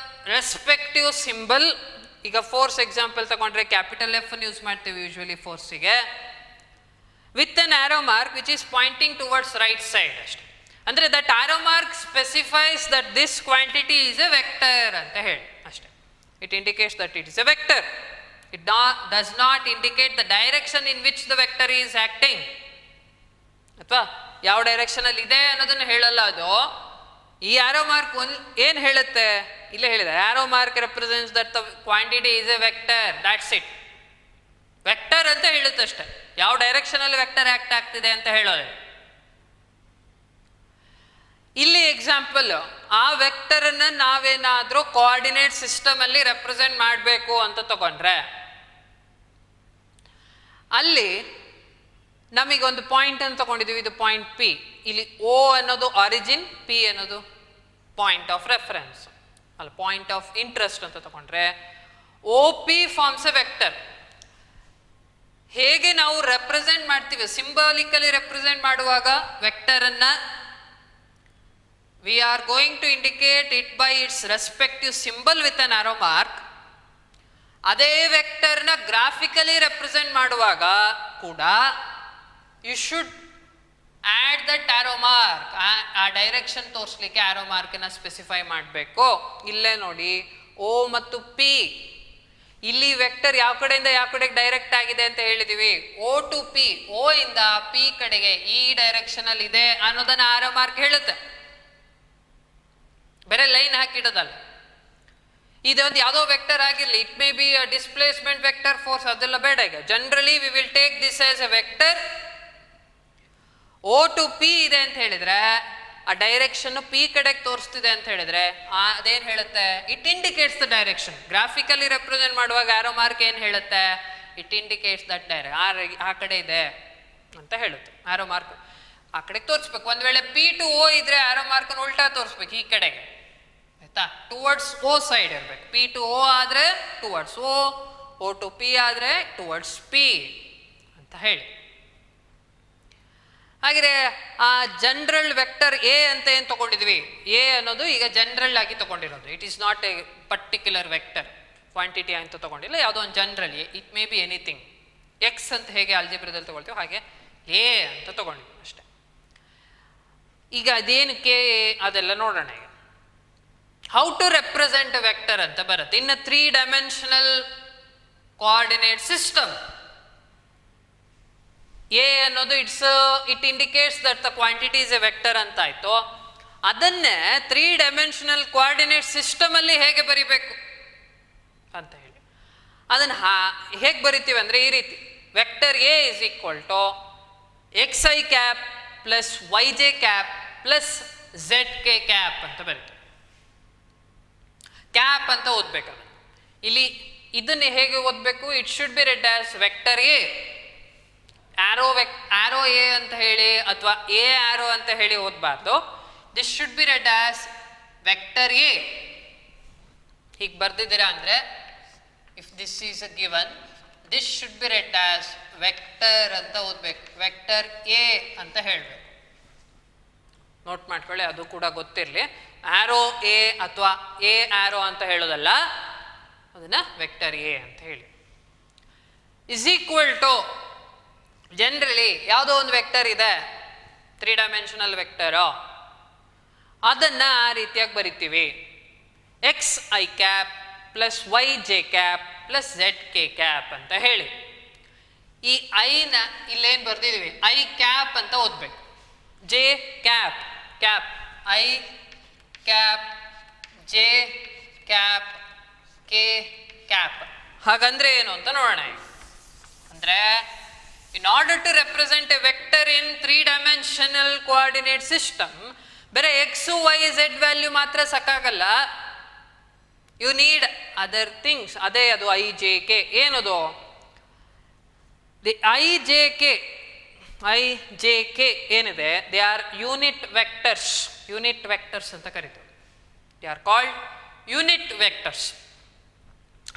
respective symbol. ಈಗ ಫೋರ್ಸ್ ಎಕ್ಸಾಂಪಲ್ ತಗೊಂಡ್ರೆ ಕ್ಯಾಪಿಟಲ್ ಎಫ್ ಅನ್ನು ಯೂಸ್ ಮಾಡ್ತೀವಿ ಯೂಶುವಲಿ ಫೋರ್ಸಿಗೆ, with an arrow mark which is pointing towards right side ಅಷ್ಟೆ. ಅಂದರೆ that arrow mark specifies that this quantity is a vector ಅಂತ ಹೇಳಿ ಅಷ್ಟೆ. It indicates that it is a vector. It does not indicate the direction in which the vector is acting. ಅಥವಾ ಯಾವ direction ಅಲ್ಲಿ ಇದೆ ಅನ್ನೋದನ್ನು ಹೇಳಲ್ಲ ಅದು. ಈ ಆರೋ ಮಾರ್ಕ್ ಏನು ಹೇಳುತ್ತೆ, ಇಲ್ಲೇ ಹೇಳಿದೆ, arrow mark represents that the quantity is a vector, that's it. Vector ಅಂತ ಹೇಳುತ್ತೆ ಅಷ್ಟೇ, ಯಾವ ಡೈರೆಕ್ಷನ್ ಅಲ್ಲಿ ವೆಕ್ಟರ್ ಆಕ್ಟ್ ಆಗ್ತಿದೆ ಅಂತ ಹೇಳೋದು. ಇಲ್ಲಿ ಎಕ್ಸಾಂಪಲ್, ಆ ವೆಕ್ಟರ್ ಅನ್ನ ನಾವೇನಾದ್ರೂ ಕೋಆರ್ಡಿನೇಟ್ ಸಿಸ್ಟಮ್ ಅಲ್ಲಿ ರೆಪ್ರೆಸೆಂಟ್ ಮಾಡಬೇಕು ಅಂತ ತಗೊಂಡ್ರೆ, ಅಲ್ಲಿ ನಮಗೊಂದು ಪಾಯಿಂಟ್ ಅಂತ ತಗೊಂಡಿದ್ದೀವಿ, ಇದು ಪಾಯಿಂಟ್ ಪಿ. ಇಲ್ಲಿ ಓ ಅನ್ನೋದು ಆರಿಜಿನ್, ಪಿ ಅನ್ನೋದು ಪಾಯಿಂಟ್ ಆಫ್ ರೆಫರೆನ್ಸ್ ಅಲ್ಲ, ಪಾಯಿಂಟ್ ಆಫ್ ಇಂಟ್ರೆಸ್ಟ್ ಅಂತ ತಗೊಂಡ್ರೆ, O P forms a vector. ಹೇಗೆ ನಾವು ರೆಪ್ರೆಸೆಂಟ್ ಮಾಡ್ತೀವಿ, ಸಿಂಬಾಲಿಕಲಿ ರೆಪ್ರೆಸೆಂಟ್ ಮಾಡುವಾಗ ವೆಕ್ಟರ್ ಅನ್ನ we are going to indicate it by its respective symbol with an arrow mark. ಅದೇ ವೆಕ್ಟರ್ನ ಗ್ರಾಫಿಕಲಿ ರೆಪ್ರೆಸೆಂಟ್ ಮಾಡುವಾಗ ಕೂಡ you should add that arrow mark. ಆ ಡೈರೆಕ್ಷನ್ ತೋರಿಸ್ಲಿಕ್ಕೆ ಆರೋ ಮಾರ್ಕನ್ನು ಸ್ಪೆಸಿಫೈ ಮಾಡಬೇಕು. ಇಲ್ಲೇ ನೋಡಿ, ಓ ಮತ್ತು ಪಿ, ಇಲ್ಲಿ ವೆಕ್ಟರ್ ಯಾವ ಕಡೆಯಿಂದ ಯಾವ ಕಡೆಗೆ ಡೈರೆಕ್ಟ್ ಆಗಿದೆ ಅಂತ ಹೇಳಿದೀವಿ. ಓ ಟು ಪಿ, ಓ ಇಂದ ಪಿ ಕಡೆಗೆ ಈ ಡೈರೆಕ್ಷನ್ ಅಲ್ಲಿ ಇದೆ ಅನ್ನೋದನ್ನ ಆರೋ ಮಾರ್ಕ್ ಹೇಳುತ್ತೆ, ಬೇರೆ ಲೈನ್ ಹಾಕಿಡೋದಲ್ಲ. ಇದೊಂದು ಯಾವುದೋ ವೆಕ್ಟರ್ ಆಗಿರಲಿ, it may be displacement vector, force, ಅದೆಲ್ಲ ಬೇಡ. ಈಗ generally we will take this as a vector. O to P ಇದೆ ಅಂತ ಹೇಳಿದ್ರೆ ಆ ಡೈರೆಕ್ಷನ್ ಪಿ ಕಡೆಗೆ ತೋರಿಸ್ತಿದೆ ಅಂತ ಹೇಳಿದ್ರೆ ಅದೇನು ಹೇಳುತ್ತೆ, it indicates the direction. Graphically represent ಮಾಡುವಾಗ ಆರೋ ಮಾರ್ಕ್ ಏನು ಹೇಳುತ್ತೆ, ಇಟ್ ಇಂಡಿಕೇಟ್ಸ್ ದಟ್ ಆ ಕಡೆ ಇದೆ ಅಂತ ಹೇಳುತ್ತೆ. ಆರೋ ಮಾರ್ಕ್ ಆ ಕಡೆಗೆ ತೋರಿಸ್ಬೇಕು. ಒಂದ್ ವೇಳೆ ಪಿ ಟು ಓ ಇದ್ರೆ ಆರೋ ಮಾರ್ಕ್ ಉಲ್ಟಾ ತೋರಿಸ್ಬೇಕು, ಈ ಕಡೆಗೆ, ಆಯ್ತಾ, ಟುವರ್ಡ್ಸ್ ಓ ಸೈಡ್ ಇರ್ಬೇಕು. ಪಿ ಟು ಓ ಆದ್ರೆ ಟುವರ್ಡ್ಸ್ ಓ ಟು ಪಿ ಆದ್ರೆ ಟುವರ್ಡ್ಸ್ ಪಿ ಅಂತ ಹೇಳಿ. ಹಾಗೆ ಆ ಜನರಲ್ ವೆಕ್ಟರ್ ಎ ಅಂತ ಏನು ತಗೊಂಡಿದ್ವಿ, ಎ ಅನ್ನೋದು ಈಗ ಜನರಲ್ ಆಗಿ ತಗೊಂಡಿರೋದು. It is not A particular vector, quantity ಅಂತ ತಗೊಂಡಿಲ್ಲ, ಯಾವುದೋ ಒಂದು general. It may be anything. X ಅಂತ ಹೇಗೆ ಆಲ್ಜಿಬ್ರಾದಲ್ಲಿ ತಗೊಳ್ತೀವಿ ಹಾಗೆ ಎ ಅಂತ ತಗೊಂಡಿದ್ವಿ ಅಷ್ಟೆ. ಈಗ ಅದೇನಕ್ಕೆ ಅದೆಲ್ಲ ನೋಡೋಣ. ಈಗ how to represent a vector ಅಂತ ಬರುತ್ತೆ. ಇನ್ನು 3 ಡೈಮೆನ್ಷನಲ್ ಕೋಆರ್ಡಿನೇಟ್ ಸಿಸ್ಟಮ್. ಎ ಅನ್ನೋದು it indicates that the quantity is a vector ಅಂತ ಆಯ್ತು. ಅದನ್ನೇ 3 ಡೈಮೆನ್ಷನಲ್ ಕೋಆರ್ಡಿನೇಟ್ ಸಿಸ್ಟಮ್ ಅಲ್ಲಿ ಹೇಗೆ ಬರಿಬೇಕು ಅಂತ ಹೇಳಿ, ಅದನ್ನು ಹೇಗೆ ಬರಿತೀವಿ ಅಂದರೆ ಈ ರೀತಿ, vector A is equal to X I cap plus Y J cap plus Z K cap ಅಂತ ಬರೀತೀವಿ. ಕ್ಯಾಪ್ ಅಂತ ಓದ್ಬೇಕು. ಇಲ್ಲಿ ಇದನ್ನು ಹೇಗೆ ಓದಬೇಕು? It should be read as vector A arrow A ಅಂತ ಹೇಳಿ ಅಥವಾ ಎ ಆರೋ ಅಂತ ಹೇಳಿ ಓದಬಾರ್ದು. This should be read as vector A. ಹೀಗೆ ಬರ್ದಿದ್ದೀರಾ ಅಂದರೆ if this is a given, this should be read as vector ಅಂತ ಓದಬೇಕು. ವೆಕ್ಟರ್ ಎ ಅಂತ ಹೇಳಬೇಕು. ನೋಟ್ ಮಾಡ್ಕೊಳ್ಳಿ, ಅದು ಕೂಡ ಗೊತ್ತಿರಲಿ. ಆರೋ ಎ ಅಥವಾ ಎ ಆರೋ ಅಂತ ಹೇಳೋದಲ್ಲ, ಅದನ್ನು ವೆಕ್ಟರ್ ಎ ಅಂತ ಹೇಳಿ. ಇಸ್ ಈಕ್ವಲ್ ಟು ಜನರಲಿ ಯಾವುದೋ ಒಂದು ವೆಕ್ಟರ್ ಇದೆ, 3 ಡೈಮೆನ್ಷನಲ್ ವೆಕ್ಟರು, ಅದನ್ನು ಆ ರೀತಿಯಾಗಿ ಬರಿತೀವಿ. X I cap plus Y J cap plus Z K cap ಅಂತ ಹೇಳಿ. ಈ ಐನ ಇಲ್ಲೇನು ಬರ್ದಿದ್ದೀವಿ, ಐ ಕ್ಯಾಪ್ ಅಂತ ಓದಬೇಕು. J cap cap, I cap, J cap, K cap. ಹಾಗಂದ್ರೆ ಏನು ಅಂತ ನೋಡೋಣ. ಅಂದರೆ in order to represent a vector in 3-dimensional coordinate system, ಬೇರೆ x, y, z ವ್ಯಾಲ್ಯೂ ಮಾತ್ರ ಸಾಕಾಗಲ್ಲ. You need other things. ಅದೇ ಅದು ಐ ಜೆ ಕೆ. ಏನದು? ದಿ ಐ ಜೆ ಕೆ ಏನಿದೆ, they are unit vectors. Unit vectors ಅಂತ ಕರಿತೀವಿ. They are called unit vectors.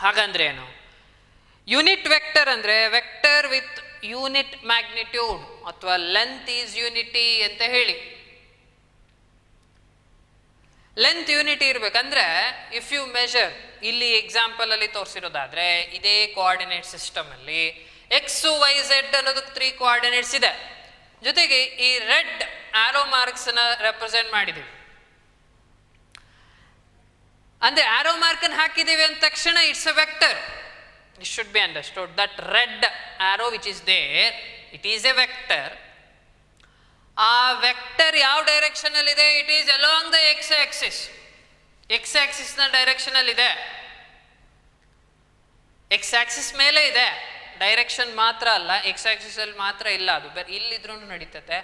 ಹಾಗಂದ್ರೆ ಏನು? ಯೂನಿಟ್ ವೆಕ್ಟರ್ ಅಂದರೆ ವೆಕ್ಟರ್ ವಿತ್ ಯೂನಿಟ್ ಮ್ಯಾಗ್ನಿಟ್ಯೂಡ್ ಅಥವಾ ಲೆಂತ್ ಈಸ್ ಯೂನಿಟಿ ಅಂತ ಹೇಳಿ. ಲೆಂತ್ ಯೂನಿಟಿ ಇರಬೇಕಂದ್ರೆ ಇಫ್ ಯು ಮೆಷರ್, ಇಲ್ಲಿ ಎಕ್ಸಾಂಪಲ್ ಅಲ್ಲಿ ತೋರಿಸಿರೋದಾದ್ರೆ ಇದೇ ಕೋಆರ್ಡಿನೇಟ್ ಸಿಸ್ಟಮ್ ಅಲ್ಲಿ ಎಕ್ಸ್ ವೈ ಝೆಡ್ ಅನ್ನೋದಕ್ಕೆ 3 ಕೋಆರ್ಡಿನೇಟ್ಸ್ ಇದೆ. ಜೊತೆಗೆ ಈ ರೆಡ್ ಆರೋ ಮಾರ್ಕ್ಸ್ ನ ರೆಪ್ರೆಸೆಂಟ್ ಮಾಡಿದೀವಿ. ಅಂದ್ರೆ ಆರೋ ಮಾರ್ಕ್ ಅನ್ನು ಹಾಕಿದೀವಿ ಅಂದ ತಕ್ಷಣ it's a vector. It should be understood that red arrow which is there, it is a vector. ಆ ವೆಕ್ಟರ್ ಯಾವ ಡೈರೆಕ್ಷನ್ ಅಲ್ಲಿ ಇದೆ? It is along the X Axis. X Axis ನ ಡೈರೆಕ್ಷನ್ ಅಲ್ಲಿ ಇದೆ. ಎಕ್ಸ್ ಆಕ್ಸಿಸ್ ಮೇಲೆ ಇದೆ. ಡೈರೆಕ್ಷನ್ ಮಾತ್ರ ಅಲ್ಲ, ಎಕ್ಸ್ ಆಕ್ಸಿಸ್ ಅಲ್ಲಿ ಮಾತ್ರ ಇಲ್ಲ, ಅದು ಇಲ್ಲಿದ್ರೂ ನಡೀತದೆ.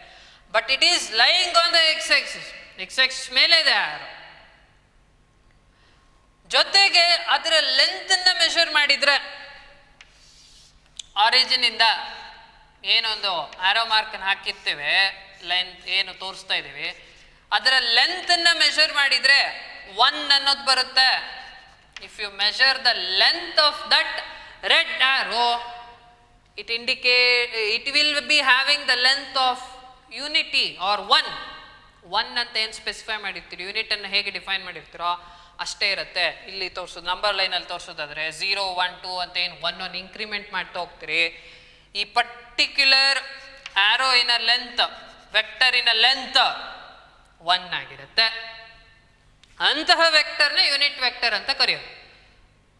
But it is lying on the X Axis. X Axis ಮೇಲೆ ಇದೆ ಆರೋ. ಜೊತೆಗೆ ಅದರ ಲೆಂತ್ ಅನ್ನ ಮೆಷರ್ ಮಾಡಿದ್ರೆ, ಆರಿಜಿನ್ ಇಂದ ಏನೊಂದು ಆರೋ ಮಾರ್ಕ್ ಅನ್ನು ಹಾಕಿರ್ತೇವೆ, ಲೆಂತ್ ಏನು ತೋರಿಸ್ತಾ ಇದೀವಿ, ಅದರ ಲೆಂತ್ ಅನ್ನ ಮೆಷರ್ ಮಾಡಿದ್ರೆ 1 ಅನ್ನೋದು ಬರುತ್ತೆ. If you measure the length of that red arrow, it will be having the length of unity or 1 ಅಂತ ಏನು ಸ್ಪೆಸಿಫೈ ಮಾಡಿರ್ತೀರಿ, ಯೂನಿಟ್ ಅನ್ನು ಹೇಗೆ ಡಿಫೈನ್ ಮಾಡಿರ್ತೀರೋ ಅಷ್ಟೇ ಇರುತ್ತೆ. ಇಲ್ಲಿ ತೋರಿಸೋದು ನಂಬರ್ ಲೈನಲ್ಲಿ ತೋರಿಸೋದಾದ್ರೆ 0, 1, 2 ಅಂತ ಏನು 1 ಇನ್ಕ್ರಿಮೆಂಟ್ ಮಾಡ್ತಾ ಹೋಗ್ತೀರಿ. ಈ ಪರ್ಟಿಕ್ಯುಲರ್ ಆರೋಯಿನ ಲೆಂತ್, ವೆಕ್ಟರಿನ ಲೆಂತ್ 1 ಆಗಿರುತ್ತೆ. ಅಂತಹ ವೆಕ್ಟರ್ನ ಯೂನಿಟ್ ವೆಕ್ಟರ್ ಅಂತ ಕರೆಯೋದು.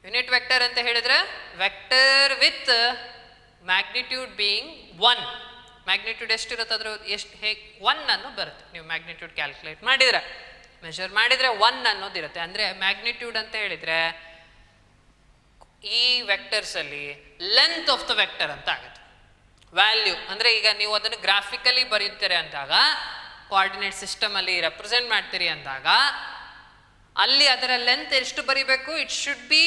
ಯೂನಿಟ್ ವೆಕ್ಟರ್ ಅಂತ ಹೇಳಿದ್ರೆ vector with magnitude being 1. Magnitude ಎಷ್ಟಿರುತ್ತೆ ಅದ್ರ ಹೇಗೆ 1 ಅನ್ನೋ ಬರುತ್ತೆ. ನೀವು ಮ್ಯಾಗ್ನಿಟ್ಯೂಡ್ ಕ್ಯಾಲ್ಕುಲೇಟ್ ಮಾಡಿದ್ರೆ, ಮೆಷರ್ ಮಾಡಿದ್ರೆ 1 ಅನ್ನೋದಿರುತ್ತೆ. ಅಂದರೆ ಮ್ಯಾಗ್ನಿಟ್ಯೂಡ್ ಅಂತ ಹೇಳಿದ್ರೆ ಈ ವೆಕ್ಟರ್ಸ್ ಅಲ್ಲಿ ಲೆಂತ್ ಆಫ್ ದ ವೆಕ್ಟರ್ ಅಂತ ಆಗುತ್ತೆ. ವ್ಯಾಲ್ಯೂ ಅಂದರೆ ಈಗ ನೀವು ಅದನ್ನು ಗ್ರಾಫಿಕಲಿ ಬರೀತೀರಿ ಅಂದಾಗ, ಕೋಆರ್ಡಿನೇಟ್ ಸಿಸ್ಟಮ್ ಅಲ್ಲಿ ರೆಪ್ರೆಸೆಂಟ್ ಮಾಡ್ತೀರಿ ಅಂದಾಗ, ಅಲ್ಲಿ ಅದರ ಲೆಂತ್ ಎಷ್ಟು ಬರಿಬೇಕು? It should be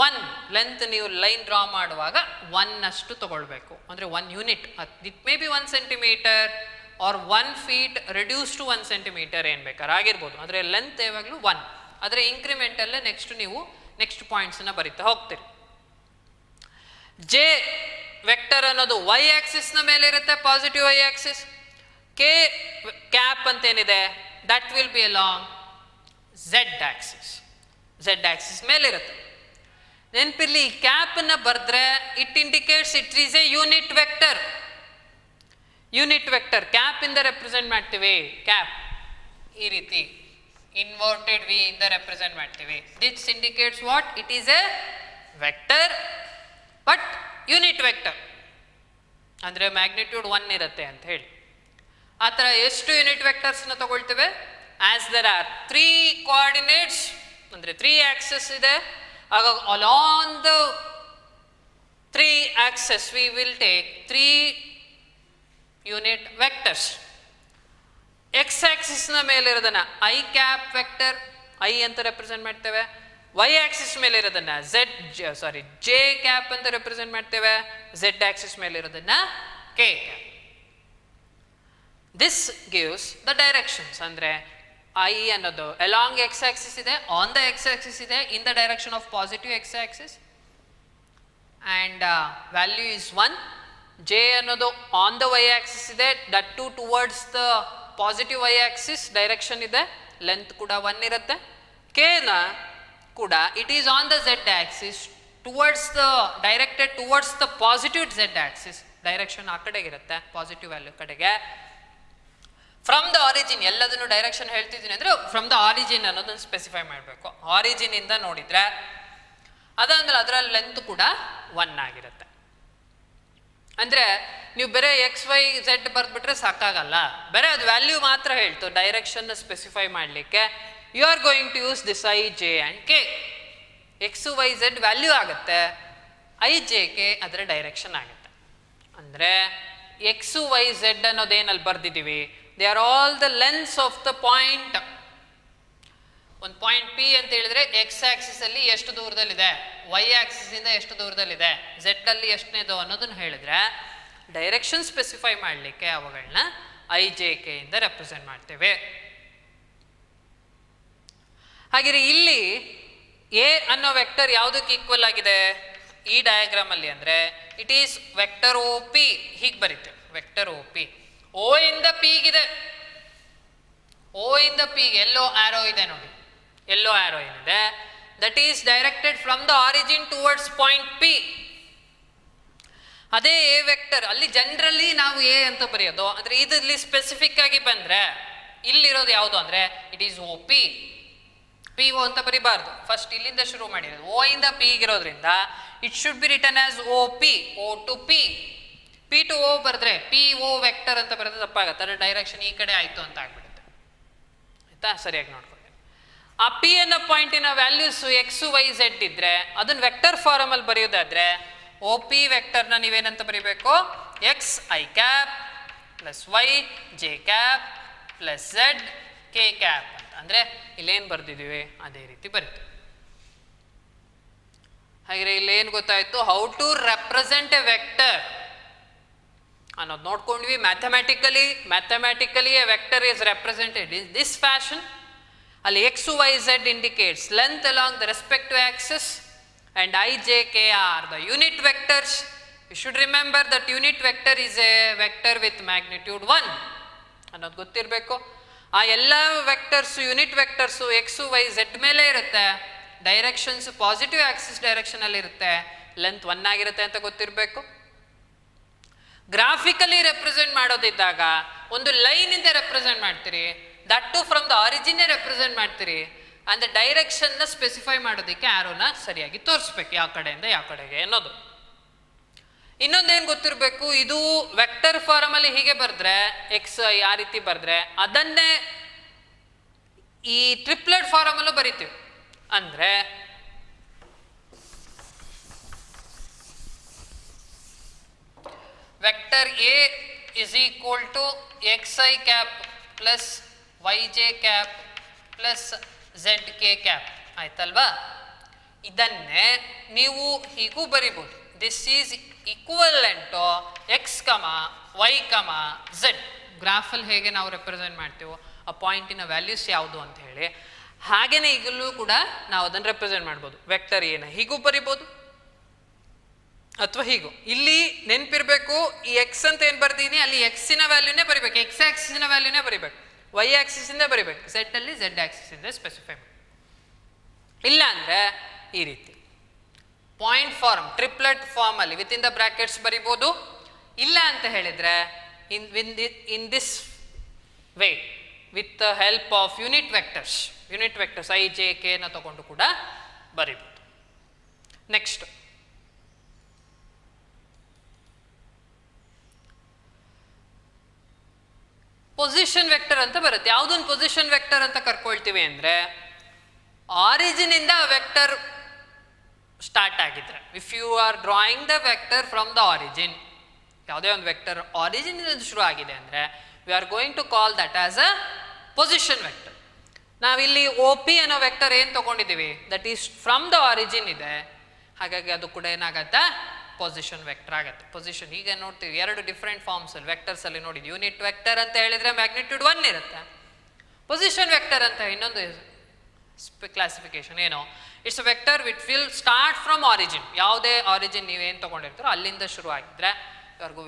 1. ಲೆಂತ್ ನೀವು ಲೈನ್ ಡ್ರಾ ಮಾಡುವಾಗ 1 ಅಷ್ಟು ತಗೊಳ್ಬೇಕು. ಅಂದರೆ 1 unit. It may be 1 centimetre or 1 feet reduce to 1 centimetre ಏನು ಬೇಕಾದ್ರೆ ಆಗಿರ್ಬೋದು. ಆದರೆ ಲೆಂತ್ ಯಾವಾಗಲೂ 1. ಆದರೆ ಇನ್ಕ್ರಿಮೆಂಟಲ್ಲೇ ನೆಕ್ಸ್ಟ್ ಪಾಯಿಂಟ್ಸನ್ನು ಬರೀತಾ ಹೋಗ್ತೀರಿ. ಜೆ ವೆಕ್ಟರ್ ಅನ್ನೋದು ವೈ ಆಕ್ಸಿಸ್ನ ಮೇಲೆ ಇರುತ್ತೆ, positive Y axis. K cap ಅಂತೇನಿದೆ, that will be along Z axis. Z axis ಮೇಲೆ ಇರುತ್ತೆ. ನೆನಪಿರ್ಲಿ, ಈ ಕ್ಯಾಪನ್ನು ಬರೆದ್ರೆ it indicates it is a unit vector. Unit vector cap ಇಂದ ರೆಪ್ರೆಸೆಂಟ್ ಮಾಡ್ತೀವಿ. ಕ್ಯಾಪ್ ಈ ರೀತಿ ಇನ್ವರ್ಟೆಡ್ ವಿ ಇಂದ ರೆಪ್ರೆಸೆಂಟ್ ಮಾಡ್ತೀವಿ. This indicates what? It is a vector but unit vector ಅಂದರೆ ಮ್ಯಾಗ್ನಿಟ್ಯೂಡ್ 1 ಇರುತ್ತೆ ಅಂತ ಹೇಳಿ. ಆ ಥರ ಎಷ್ಟು ಯೂನಿಟ್ ವೆಕ್ಟರ್ಸ್ನ ತಗೊಳ್ತೇವೆ? ಆಸ್ ದರ್ ಆರ್ 3 ಕೋಆರ್ಡಿನೇಟ್ಸ್ ಅಂದರೆ 3 ಆಕ್ಸಸ್ ಇದೆ, ಆಗ along the 3 axes we will take 3 unit vectors. X ಆಕ್ಸಿಸ್ನ ಮೇಲೆ ಇರೋದನ್ನ ಐ ಕ್ಯಾಪ್ ವೆಕ್ಟರ್ ಐ ಅಂತ ರೆಪ್ರೆಸೆಂಟ್ ಮಾಡ್ತೇವೆ. ವೈ ಆಕ್ಸಿಸ್ ಮೇಲೆ ಇರೋದನ್ನ ಜೆ ಕ್ಯಾಪ್ ಅಂತ ರೆಪ್ರೆಸೆಂಟ್ ಮಾಡ್ತೇವೆ. ಝೆಡ್ ಆಕ್ಸಿಸ್ ಮೇಲೆ ಇರೋದನ್ನ K cap. This gives the directions. ಅಂದರೆ ಐ ಅನ್ನೋದು ಅಲಾಂಗ್ ಎಕ್ಸ್ ಆಕ್ಸಿಸ್ ಇದೆ, ಆನ್ ದ ಎಕ್ಸ್ ಆಕ್ಸಿಸ್ ಇದೆ, in the direction of positive x axis, and value is 1. J ಅನ್ನೋದು ಆನ್ ದ ವೈ ಆಕ್ಸಿಸ್ ಇದೆ, that to towards the positive Y axis direction ಇದೆ, length ಕೂಡ 1 ಇರುತ್ತೆ. ಕೆನ ಕೂಡ it is on the z axis towards the directed towards the positive z axis, direction ಆ ಕಡೆಗೆ ಇರುತ್ತೆ, ಪಾಸಿಟಿವ್ ವ್ಯಾಲ್ಯೂ ಕಡೆಗೆ. ಫ್ರಮ್ ದ ಆರಿಜಿನ್, ಎಲ್ಲದನ್ನು ಡೈರೆಕ್ಷನ್ ಹೇಳ್ತಿದ್ದೀನಿ ಅಂದರೆ ಫ್ರಮ್ ದ ಆರಿಜಿನ್ ಅನ್ನೋದನ್ನು ಸ್ಪೆಸಿಫೈ ಮಾಡಬೇಕು. ಆರಿಜಿನಿಂದ ನೋಡಿದರೆ ಅದಾದಮೇಲೆ ಅದರ ಲೆಂತ್ ಕೂಡ 1 ಆಗಿರುತ್ತೆ. ಅಂದರೆ ನೀವು ಬೇರೆ ಎಕ್ಸ್ ವೈ ಝೆಡ್ ಬರೆದ್ಬಿಟ್ರೆ ಸಾಕಾಗಲ್ಲ, ಬೇರೆ ಅದು ವ್ಯಾಲ್ಯೂ ಮಾತ್ರ ಹೇಳ್ತು ಡೈರೆಕ್ಷನ್ನ ಸ್ಪೆಸಿಫೈ ಮಾಡಲಿಕ್ಕೆ. You are going to use this I J and K. X Y Z value ಆಗುತ್ತೆ, ಐ ಜೆ ಕೆ ಅದರ ಡೈರೆಕ್ಷನ್ ಆಗುತ್ತೆ. ಅಂದರೆ ಎಕ್ಸು ವೈ ಝೆಡ್ ಅನ್ನೋದೇನಲ್ಲಿ ಬರೆದಿದ್ದೀವಿ, they are all the lengths of the point. ಒಂದು ಪಾಯಿಂಟ್ ಪಿ ಅಂತ ಹೇಳಿದ್ರೆ X ಆಕ್ಸಿಸಲ್ಲಿ ಎಷ್ಟು ದೂರದಲ್ಲಿದೆ, ವೈ ಆಕ್ಸಿಸಿಂದ ಎಷ್ಟು ದೂರದಲ್ಲಿದೆ, ಝೆಡ್ ಅಲ್ಲಿ ಎಷ್ಟನೇದು ಅನ್ನೋದನ್ನು ಹೇಳಿದ್ರೆ ಡೈರೆಕ್ಷನ್ ಸ್ಪೆಸಿಫೈ ಮಾಡಲಿಕ್ಕೆ ಅವುಗಳನ್ನ ಐ ಜೆ ಕೆ ಇಂದ ರೆಪ್ರೆಸೆಂಟ್ ಮಾಡ್ತೇವೆ. ಹಾಗೆ ಇಲ್ಲಿ ಎ ಅನ್ನೋ ವೆಕ್ಟರ್ ಯಾವುದಕ್ಕೆ ಈಕ್ವಲ್ ಆಗಿದೆ ಈ ಡಯಾಗ್ರಾಮ್ ಅಲ್ಲಿ ಅಂದರೆ it is vector O P. ಹೀಗೆ ಬರೀತೇವೆ ವೆಕ್ಟರ್ ಓ ಪಿ. ಓ ಇಂದ ಪಿಗಿದೆ, ಓ ಇಂದ ಪಿಗೆ ಎಲ್ಲೋ ಆರೋ ಇದೆ ನೋಡಿ, ಎಲ್ಲೋ ಆರೋ ಏನಿದೆ that is directed from the origin towards point P. ಅದೇ ಎ ವೆಕ್ಟರ್ ಅಲ್ಲಿ ಜನರಲಿ ನಾವು ಎ ಅಂತ ಬರೆಯೋದು, ಅಂದರೆ ಇದರಲ್ಲಿ ಸ್ಪೆಸಿಫಿಕ್ ಆಗಿ ಬಂದರೆ ಇಲ್ಲಿರೋದು ಯಾವುದು ಅಂದರೆ it is O P. P O ಅಂತ ಬರಿಬಾರ್ದು, ಫಸ್ಟ್ ಇಲ್ಲಿಂದ ಶುರು ಮಾಡಿರೋದು. ಓ ಇಂದ ಪಿ ಇರೋದ್ರಿಂದ it should be written as O P, O to P. P to O ಬರೆದ್ರೆ ಪಿ ಓ ವೆಕ್ಟರ್ ಅಂತ ಬರೆದ್ರೆ ತಪ್ಪಾಗುತ್ತೆ, ಅದರ ಡೈರೆಕ್ಷನ್ ಈ ಕಡೆ ಆಯಿತು ಅಂತ ಆಗ್ಬಿಡುತ್ತೆ. ಆಯ್ತಾ, ಸರಿಯಾಗಿ ನೋಡ್ಕೊಳ್ಳಿ. ಆ ಪಿ ಅನ್ನೋ ಪಾಯಿಂಟಿನ ವ್ಯಾಲ್ಯೂಸ್ ಎಕ್ಸು ವೈ ಝೆಡ್ ಇದ್ರೆ ಅದನ್ನ ವೆಕ್ಟರ್ ಫಾರಮ್ ಅಲ್ಲಿ ಬರೆಯೋದಾದ್ರೆ ಓ ಪಿ ವೆಕ್ಟರ್ನ ನೀವೇನಂತ ಬರೀಬೇಕು, x I cap plus Y J cap plus Z K cap ಅಂತ. ಅಂದರೆ ಇಲ್ಲೇನು ಬರ್ದಿದ್ದೀವಿ ಅದೇ ರೀತಿ ಬರೀತೀವಿ. ಹಾಗೆ ಇಲ್ಲೇನು ಗೊತ್ತಾಯಿತು, how to represent a vector ಅನ್ನೋದು ನೋಡ್ಕೊಂಡ್ವಿ. Mathematically a vector is represented in this fashion. ಅಲ್ಲಿ X Y Z indicates length along the respective axis and I, J, K are the unit vectors. You should remember that unit vector is a vector with magnitude 1 ಅನ್ನೋದು ಗೊತ್ತಿರಬೇಕು. ಆ ಎಲ್ಲ vectors unit vectors x Y z ಮೇಲೆ ಇರುತ್ತೆ, directions positive Axis ಡೈರೆಕ್ಷನಲ್ಲಿ ಇರುತ್ತೆ, length 1 ಆಗಿರುತ್ತೆ ಅಂತ ಗೊತ್ತಿರಬೇಕು. ಗ್ರಾಫಿಕಲಿ ರೆಪ್ರೆಸೆಂಟ್ ಮಾಡೋದಿದ್ದಾಗ ಒಂದು ಲೈನಿಂದ ರೆಪ್ರೆಸೆಂಟ್ ಮಾಡ್ತೀರಿ, ದಟ್ ಟು ಫ್ರಮ್ ದ ಆರಿಜಿನ್ನೇ ರೆಪ್ರೆಸೆಂಟ್ ಮಾಡ್ತೀರಿ. ಅಂದರೆ ಡೈರೆಕ್ಷನ್ನ ಸ್ಪೆಸಿಫೈ ಮಾಡೋದಕ್ಕೆ ಆರೋನ ಸರಿಯಾಗಿ ತೋರಿಸ್ಬೇಕು, ಯಾವ ಕಡೆಯಿಂದ ಯಾವ ಕಡೆಗೆ ಅನ್ನೋದು. ಇನ್ನೊಂದೇನು ಗೊತ್ತಿರಬೇಕು, ಇದು ವೆಕ್ಟರ್ ಫಾರಮಲ್ಲಿ ಹೀಗೆ ಬರೆದ್ರೆ ಎಕ್ಸ್ ಆ ರೀತಿ ಬರೆದ್ರೆ ಅದನ್ನೇ ಈ ಟ್ರಿಪ್ಲೆಟ್ ಫಾರಮಲ್ಲೂ ಬರಿತೀವಿ. ಅಂದರೆ vector A is equal to X I cap plus Y J cap plus Z K cap ಆಯ್ತಲ್ವಾ. ಇದನ್ನೇ ನೀವು ಹೀಗೂ ಬರಿಬೋದು, this is equivalent to x comma Y comma z. ಗ್ರಾಫಲ್ಲಿ ಹೇಗೆ ನಾವು ರೆಪ್ರೆಸೆಂಟ್ ಮಾಡ್ತೀವೋ ಆ ಪಾಯಿಂಟಿನ ವ್ಯಾಲ್ಯೂಸ್ ಯಾವುದು ಅಂತ ಹೇಳಿ, ಹಾಗೇನೆ ಈಗಲೂ ಕೂಡ ನಾವು ಅದನ್ನು ರೆಪ್ರೆಸೆಂಟ್ ಮಾಡ್ಬೋದು. ವೆಕ್ಟರ್ ಏನ ಹೀಗೂ ಬರಿಬೋದು ಅಥವಾ ಹೀಗೂ. ಇಲ್ಲಿ ನೆನಪಿರಬೇಕು, ಈ ಎಕ್ಸ್ ಅಂತ ಏನು ಬರ್ದೀನಿ ಅಲ್ಲಿ ಎಕ್ಸಿನ ವ್ಯಾಲ್ಯೂನೇ ಬರಿಬೇಕು, ಎಕ್ಸ್ ಆಕ್ಸಿಸಿನ ವ್ಯಾಲ್ಯೂನೇ ಬರಿಬೇಕು, ವೈ ಆಕ್ಸಿಸಿಂದ ಬರಿಬೇಕು, ಝೆಡ್ ಅಲ್ಲಿ ಝೆಡ್ ಆಕ್ಸಿಸಿಂದ ಸ್ಪೆಸಿಫೈ ಮಾಡಿ. ಇಲ್ಲ ಅಂದರೆ ಈ ರೀತಿ ಪಾಯಿಂಟ್ ಫಾರ್ಮ್ ಟ್ರಿಪ್ಲೆಟ್ ಫಾರ್ಮ್ ಅಲ್ಲಿ ವಿತ್ ಇನ್ ದ ಬ್ರಾಕೆಟ್ಸ್ ಬರಿಬೋದು. ಇಲ್ಲ ಅಂತ ಹೇಳಿದ್ರೆ ಇನ್ this way with the help of unit vectors I J K ನ ತಗೊಂಡು ಕೂಡ ಬರಿಬೋದು. ನೆಕ್ಸ್ಟ್ ಪೊಸಿಷನ್ ವೆಕ್ಟರ್ ಅಂತ ಬರುತ್ತೆ. ಯಾವುದೊಂದು ಪೊಸಿಷನ್ ವೆಕ್ಟರ್ ಅಂತ ಕರ್ಕೊಳ್ತೀವಿ ಅಂದರೆ ಆರಿಜಿನ್ ಇಂದ ವೆಕ್ಟರ್ ಸ್ಟಾರ್ಟ್ ಆಗಿದ್ರೆ, if you are drawing the vector from the origin, ಯಾವುದೇ ಒಂದು ವೆಕ್ಟರ್ ಆರಿಜಿನ್ ಇಂದ ಶುರು ಆಗಿದೆ ಅಂದರೆ we are going to call that as a position vector. ನಾವಿಲ್ಲಿ ಒ ಪಿ ಅನ್ನೋ ವೆಕ್ಟರ್ ಏನು ತೊಗೊಂಡಿದ್ದೀವಿ, that is from the origin ಇದೆ, ಹಾಗಾಗಿ ಅದು ಕೂಡ ಏನಾಗತ್ತೆ, ಪೊಸಿಷನ್ ವೆಕ್ಟರ್ ಆಗುತ್ತೆ. ಪೊಸಿಷನ್ ಈಗ ನೋಡ್ತೀವಿ ಎರಡು ಡಿಫ್ರೆಂಟ್ ಫಾರ್ಮ್ಸ್ ಅಲ್ಲಿ ವೆಕ್ಟರ್ಸ್ ಅಲ್ಲಿ ನೋಡಿದ್ವಿ. ಯೂನಿಟ್ ವೆಕ್ಟರ್ ಅಂತ ಹೇಳಿದ್ರೆ ಮ್ಯಾಗ್ನಿಟ್ಯೂಡ್ 1 ಇರುತ್ತೆ. ಪೊಸಿಷನ್ ವೆಕ್ಟರ್ ಅಂತ ಇನ್ನೊಂದು ಕ್ಲಾಸಿಫಿಕೇಶನ್ ಏನು, it's a vector which will start from origin. ಯಾವುದೇ ಆರಿಜಿನ್ ನೀವೇನು ತೊಗೊಂಡಿರ್ತೀರೋ ಅಲ್ಲಿಂದ ಶುರು ಆಗಿದ್ರೆ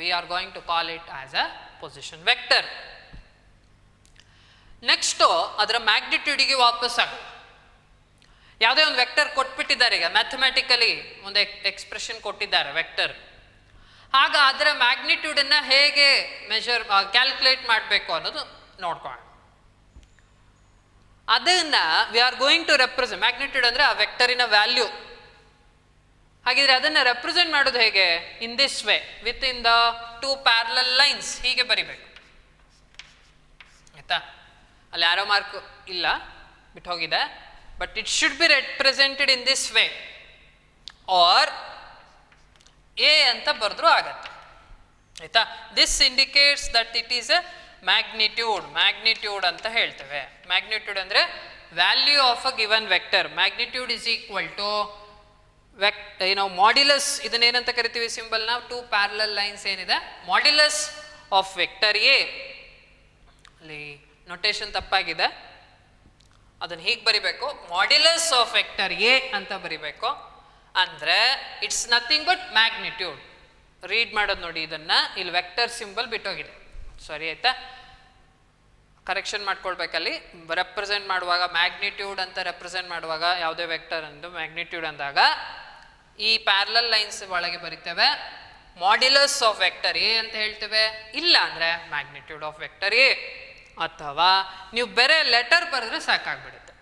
we are going to call it as a position vector. Next ಅದರ ಮ್ಯಾಗ್ನಿಟ್ಯೂಡಿಗೆ ವಾಪಸ್ ಆಗೋದು. ಯಾವುದೇ ಒಂದು ವೆಕ್ಟರ್ ಕೊಟ್ಬಿಟ್ಟಿದ್ದಾರೆ, ಈಗ ಮ್ಯಾಥಮೆಟಿಕಲಿ ಒಂದು ಎಕ್ಸ್ಪ್ರೆಷನ್ ಕೊಟ್ಟಿದ್ದಾರೆ ವೆಕ್ಟರ್, ಆಗ ಅದರ ಮ್ಯಾಗ್ನಿಟ್ಯೂಡನ್ನು ಹೇಗೆ ಮೆಷರ್ ಕ್ಯಾಲ್ಕುಲೇಟ್ ಮಾಡಬೇಕು ಅನ್ನೋದು ನೋಡ್ಕೊಳ್ಳೋಣ. ಅದನ್ನು we are going to represent, magnitude ಅಂದರೆ ಆ ವೆಕ್ಟರಿನ ವ್ಯಾಲ್ಯೂ. ಹಾಗಿದ್ರೆ ಅದನ್ನು ರೆಪ್ರೆಸೆಂಟ್ ಮಾಡೋದು ಹೇಗೆ, in this way, with in the 2 parallel lines, ಹೀಗೆ ಬರಿಬೇಕು ಆಯ್ತಾ. ಅಲ್ಲಿ ಆರೋ ಮಾರ್ಕ್ ಇಲ್ಲ, ಬಿಟ್ಟು ಹೋಗಿದೆ, but it should be represented in this way, or a ಅಂತ ಬರೆದ್ರೂ ಆಗತ್ತೆ ಆಯ್ತಾ. This indicates that it is a magnitude. Magnitude ಅಂತ ಹೇಳ್ತೇವೆ. ಮ್ಯಾಗ್ನಿಟ್ಯೂಡ್ ಅಂದರೆ value of a given vector. Magnitude is equal to modulus, ಇದನ್ನೇನಂತ ಕರಿತೀವಿ ಸಿಂಬಲ್ನ, 2 ಪ್ಯಾರಲಲ್ ಲೈನ್ಸ್ ಏನಿದೆ, modulus of vector A. ಅಲ್ಲಿ ನೊಟೇಷನ್ ತಪ್ಪಾಗಿದೆ, ಅದನ್ನು ಹೀಗೆ ಬರಿಬೇಕು, ಮಾಡ್ಯುಲಸ್ ಆಫ್ ವೆಕ್ಟರ್ ಎ ಅಂತ ಬರಿಬೇಕು. ಅಂದರೆ it's nothing but magnitude. Read ಮಾಡೋದು ನೋಡಿ, ಇದನ್ನು ಇಲ್ಲಿ ವೆಕ್ಟರ್ ಸಿಂಬಲ್ ಬಿಟ್ಟೋಗಿದೆ, ಸಾರಿ ಆಯ್ತಾ, ಕರೆಕ್ಷನ್ ಮಾಡ್ಕೊಳ್ಬೇಕಲ್ಲಿ. ರೆಪ್ರೆಸೆಂಟ್ ಮಾಡುವಾಗ ಮ್ಯಾಗ್ನಿಟ್ಯೂಡ್ ಅಂತ ರೆಪ್ರೆಸೆಂಟ್ ಮಾಡುವಾಗ ಯಾವುದೇ ವೆಕ್ಟರ್ ಅಂದು ಮ್ಯಾಗ್ನಿಟ್ಯೂಡ್ ಅಂದಾಗ ಈ ಪ್ಯಾರಲಲ್ ಲೈನ್ಸ್ ಒಳಗೆ ಬರಿತೇವೆ ಮಾಡ್ಯುಲಸ್ ಆಫ್ ವೆಕ್ಟರ್ ಎ ಅಂತ ಹೇಳ್ತೇವೆ, ಇಲ್ಲ ಅಂದರೆ ಮ್ಯಾಗ್ನಿಟ್ಯೂಡ್ ಆಫ್ ವೆಕ್ಟರ್ ಎ. ಅಥವಾ ನೀವು ಬೇರೆ ಲೆಟರ್ ಬರೆದ್ರೆ ಸಾಕಾಗ್ಬಿಡುತ್ತೆ.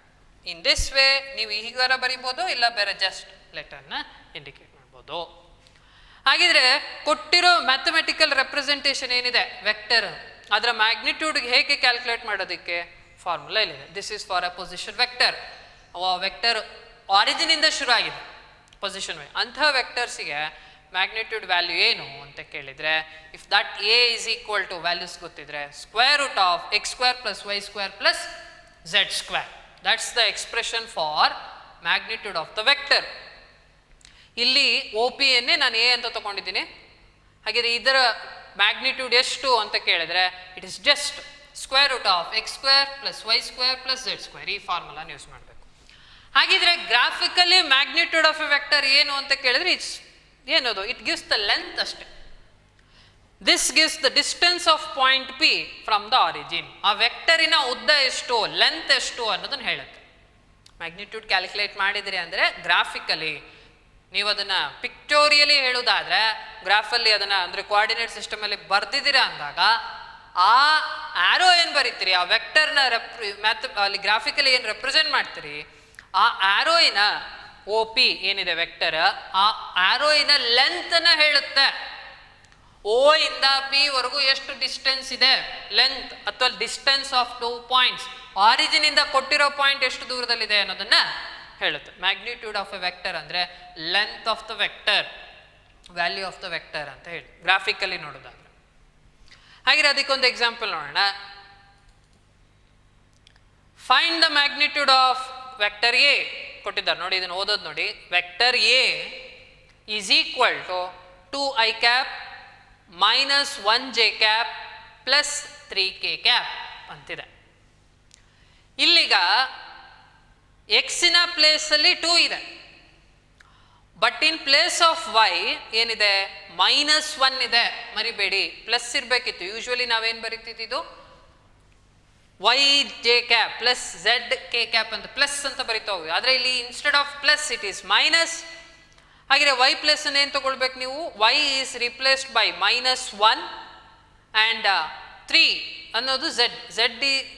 ಇನ್ ದಿಸ್ ವೇ ನೀವು ಹೀಗಾರ ಬರಿಬೋದು, ಇಲ್ಲ ಬೇರೆ ಜಸ್ಟ್ ಲೆಟರ್ನ ಇಂಡಿಕೇಟ್ ಮಾಡ್ಬೋದು. ಹಾಗಿದ್ರೆ ಕೊಟ್ಟಿರೋ ಮ್ಯಾಥಮೆಟಿಕಲ್ ರೆಪ್ರೆಸೆಂಟೇಷನ್ ಏನಿದೆ ವೆಕ್ಟರ್, ಅದರ ಮ್ಯಾಗ್ನಿಟ್ಯೂಡ್ಗೆ ಹೇಗೆ ಕ್ಯಾಲ್ಕುಲೇಟ್ ಮಾಡೋದಕ್ಕೆ ಫಾರ್ಮುಲಾ ಇಲ್ಲಿದೆ. This is for a position vector. Vector ಆರಿಜಿನಿಂದ ಶುರು ಆಗಿದೆ ಪೊಸಿಷನ್ ವೇ, ಅಂಥ ವೆಕ್ಟರ್ಸಿಗೆ ಮ್ಯಾಗ್ನಿಟ್ಯೂಡ್ ವ್ಯಾಲ್ಯೂ ಏನು ಅಂತ ಕೇಳಿದರೆ, if that A is equal to values ಗೊತ್ತಿದ್ರೆ square root of x² + y² + z², that's the expression for magnitude of the vector. ಇಲ್ಲಿ O P ಯನ್ನೇ ನಾನು ಎ ಅಂತ ತಗೊಂಡಿದ್ದೀನಿ. ಹಾಗಿದ್ರೆ ಇದರ ಮ್ಯಾಗ್ನಿಟ್ಯೂಡ್ ಎಷ್ಟು ಅಂತ ಕೇಳಿದ್ರೆ it is just square root of x² + y² + z². ಈ ಫಾರ್ಮುಲಾನ ಯೂಸ್ ಮಾಡಬೇಕು. ಹಾಗಿದ್ರೆ graphically magnitude of a vector ಏನು ಅಂತ ಕೇಳಿದ್ರೆ ಇಟ್ಸ್ ಏನದು, ಇಟ್ ಗಿವ್ಸ್ ದ ಲೆಂತ್ ಅಷ್ಟೇ. This gives the distance of point P from the origin. ಆ ವೆಕ್ಟರಿನ ಉದ್ದ ಎಷ್ಟು, ಲೆಂತ್ ಎಷ್ಟು ಅನ್ನೋದನ್ನು ಹೇಳುತ್ತೆ. ಮ್ಯಾಗ್ನಿಟ್ಯೂಡ್ ಕ್ಯಾಲ್ಕುಲೇಟ್ ಮಾಡಿದ್ರಿ ಅಂದರೆ ಗ್ರಾಫಿಕಲಿ, ನೀವು ಅದನ್ನು ಪಿಕ್ಟೋರಿಯಲಿ ಹೇಳೋದಾದರೆ ಗ್ರಾಫಲ್ಲಿ ಅದನ್ನು ಅಂದರೆ ಕೋಆರ್ಡಿನೇಟ್ ಸಿಸ್ಟಮಲ್ಲಿ ಬರ್ದಿದ್ದೀರಾ ಅಂದಾಗ ಆ ಆ್ಯರೋ ಏನು ಬರೀತೀರಿ, ಆ ವೆಕ್ಟರ್ನ ಅಲ್ಲಿ ಗ್ರಾಫಿಕಲಿ ಏನು ರೆಪ್ರೆಸೆಂಟ್ ಮಾಡ್ತೀರಿ, ಆ ಆ್ಯರೋಯಿನ ಒ ಪಿ ಏನಿದೆ ವೆಕ್ಟರ್, ಆ ಆ್ಯರೋಯಿನ ಲೆಂತನ್ನು ಹೇಳುತ್ತೆ. ಓ ಇಂದ ಪಿ ವರೆಗೂ ಎಷ್ಟು ಡಿಸ್ಟೆನ್ಸ್ ಇದೆ, ಲೆಂತ್ ಅಥವಾ ಡಿಸ್ಟೆನ್ಸ್ ಆಫ್ 2 ಪಾಯಿಂಟ್ಸ್, ಆರಿಜಿನ್ ಇಂದ ಕೊಟ್ಟಿರೋ ಪಾಯಿಂಟ್ ಎಷ್ಟು ದೂರದಲ್ಲಿದೆ ಅನ್ನೋದನ್ನ ಹೇಳುತ್ತೆ. ಮ್ಯಾಗ್ನಿಟ್ಯೂಡ್ ಆಫ್ ಎ ವೆಕ್ಟರ್ ಅಂದರೆ length of the vector, value of the vector ಅಂತ ಹೇಳಿ ಗ್ರಾಫಿಕಲಿ ನೋಡೋದಾದ್ರೆ. ಹಾಗೆ ಅದಕ್ಕೊಂದು ಎಕ್ಸಾಂಪಲ್ ನೋಡೋಣ. Find the magnitude of vector a ಕೊಟ್ಟಿದ್ದಾರೆ ನೋಡಿ, ಇದನ್ನು ಓದೋದು ನೋಡಿ. Vector a is equal to 2i cap minus 1j cap plus 3k cap ಅಂತಿದೆ. ಇಲ್ಲಿಗ ಎಕ್ಸಿನ ಪ್ಲೇಸಲ್ಲಿ 2 ಇದೆ, but in place of y ಏನಿದೆ, -1 ಇದೆ. ಮರಿಬೇಡಿ, ಪ್ಲಸ್ ಇರಬೇಕಿತ್ತು. ಯೂಶ್ವಲಿ ನಾವೇನು ಬರೀತಿದ್ದು, yj cap plus zk cap ಅಂತ ಪ್ಲಸ್ ಅಂತ ಬರಿತಾ ಹೋಗಿ. ಆದರೆ ಇಲ್ಲಿ instead of plus it is minus. ಹಾಗೆ y ಪ್ಲಸ್ ಅನ್ನು ಏನು ತಗೊಳ್ಬೇಕು ನೀವು, y is replaced by -1 and 3 ಅನ್ನೋದು z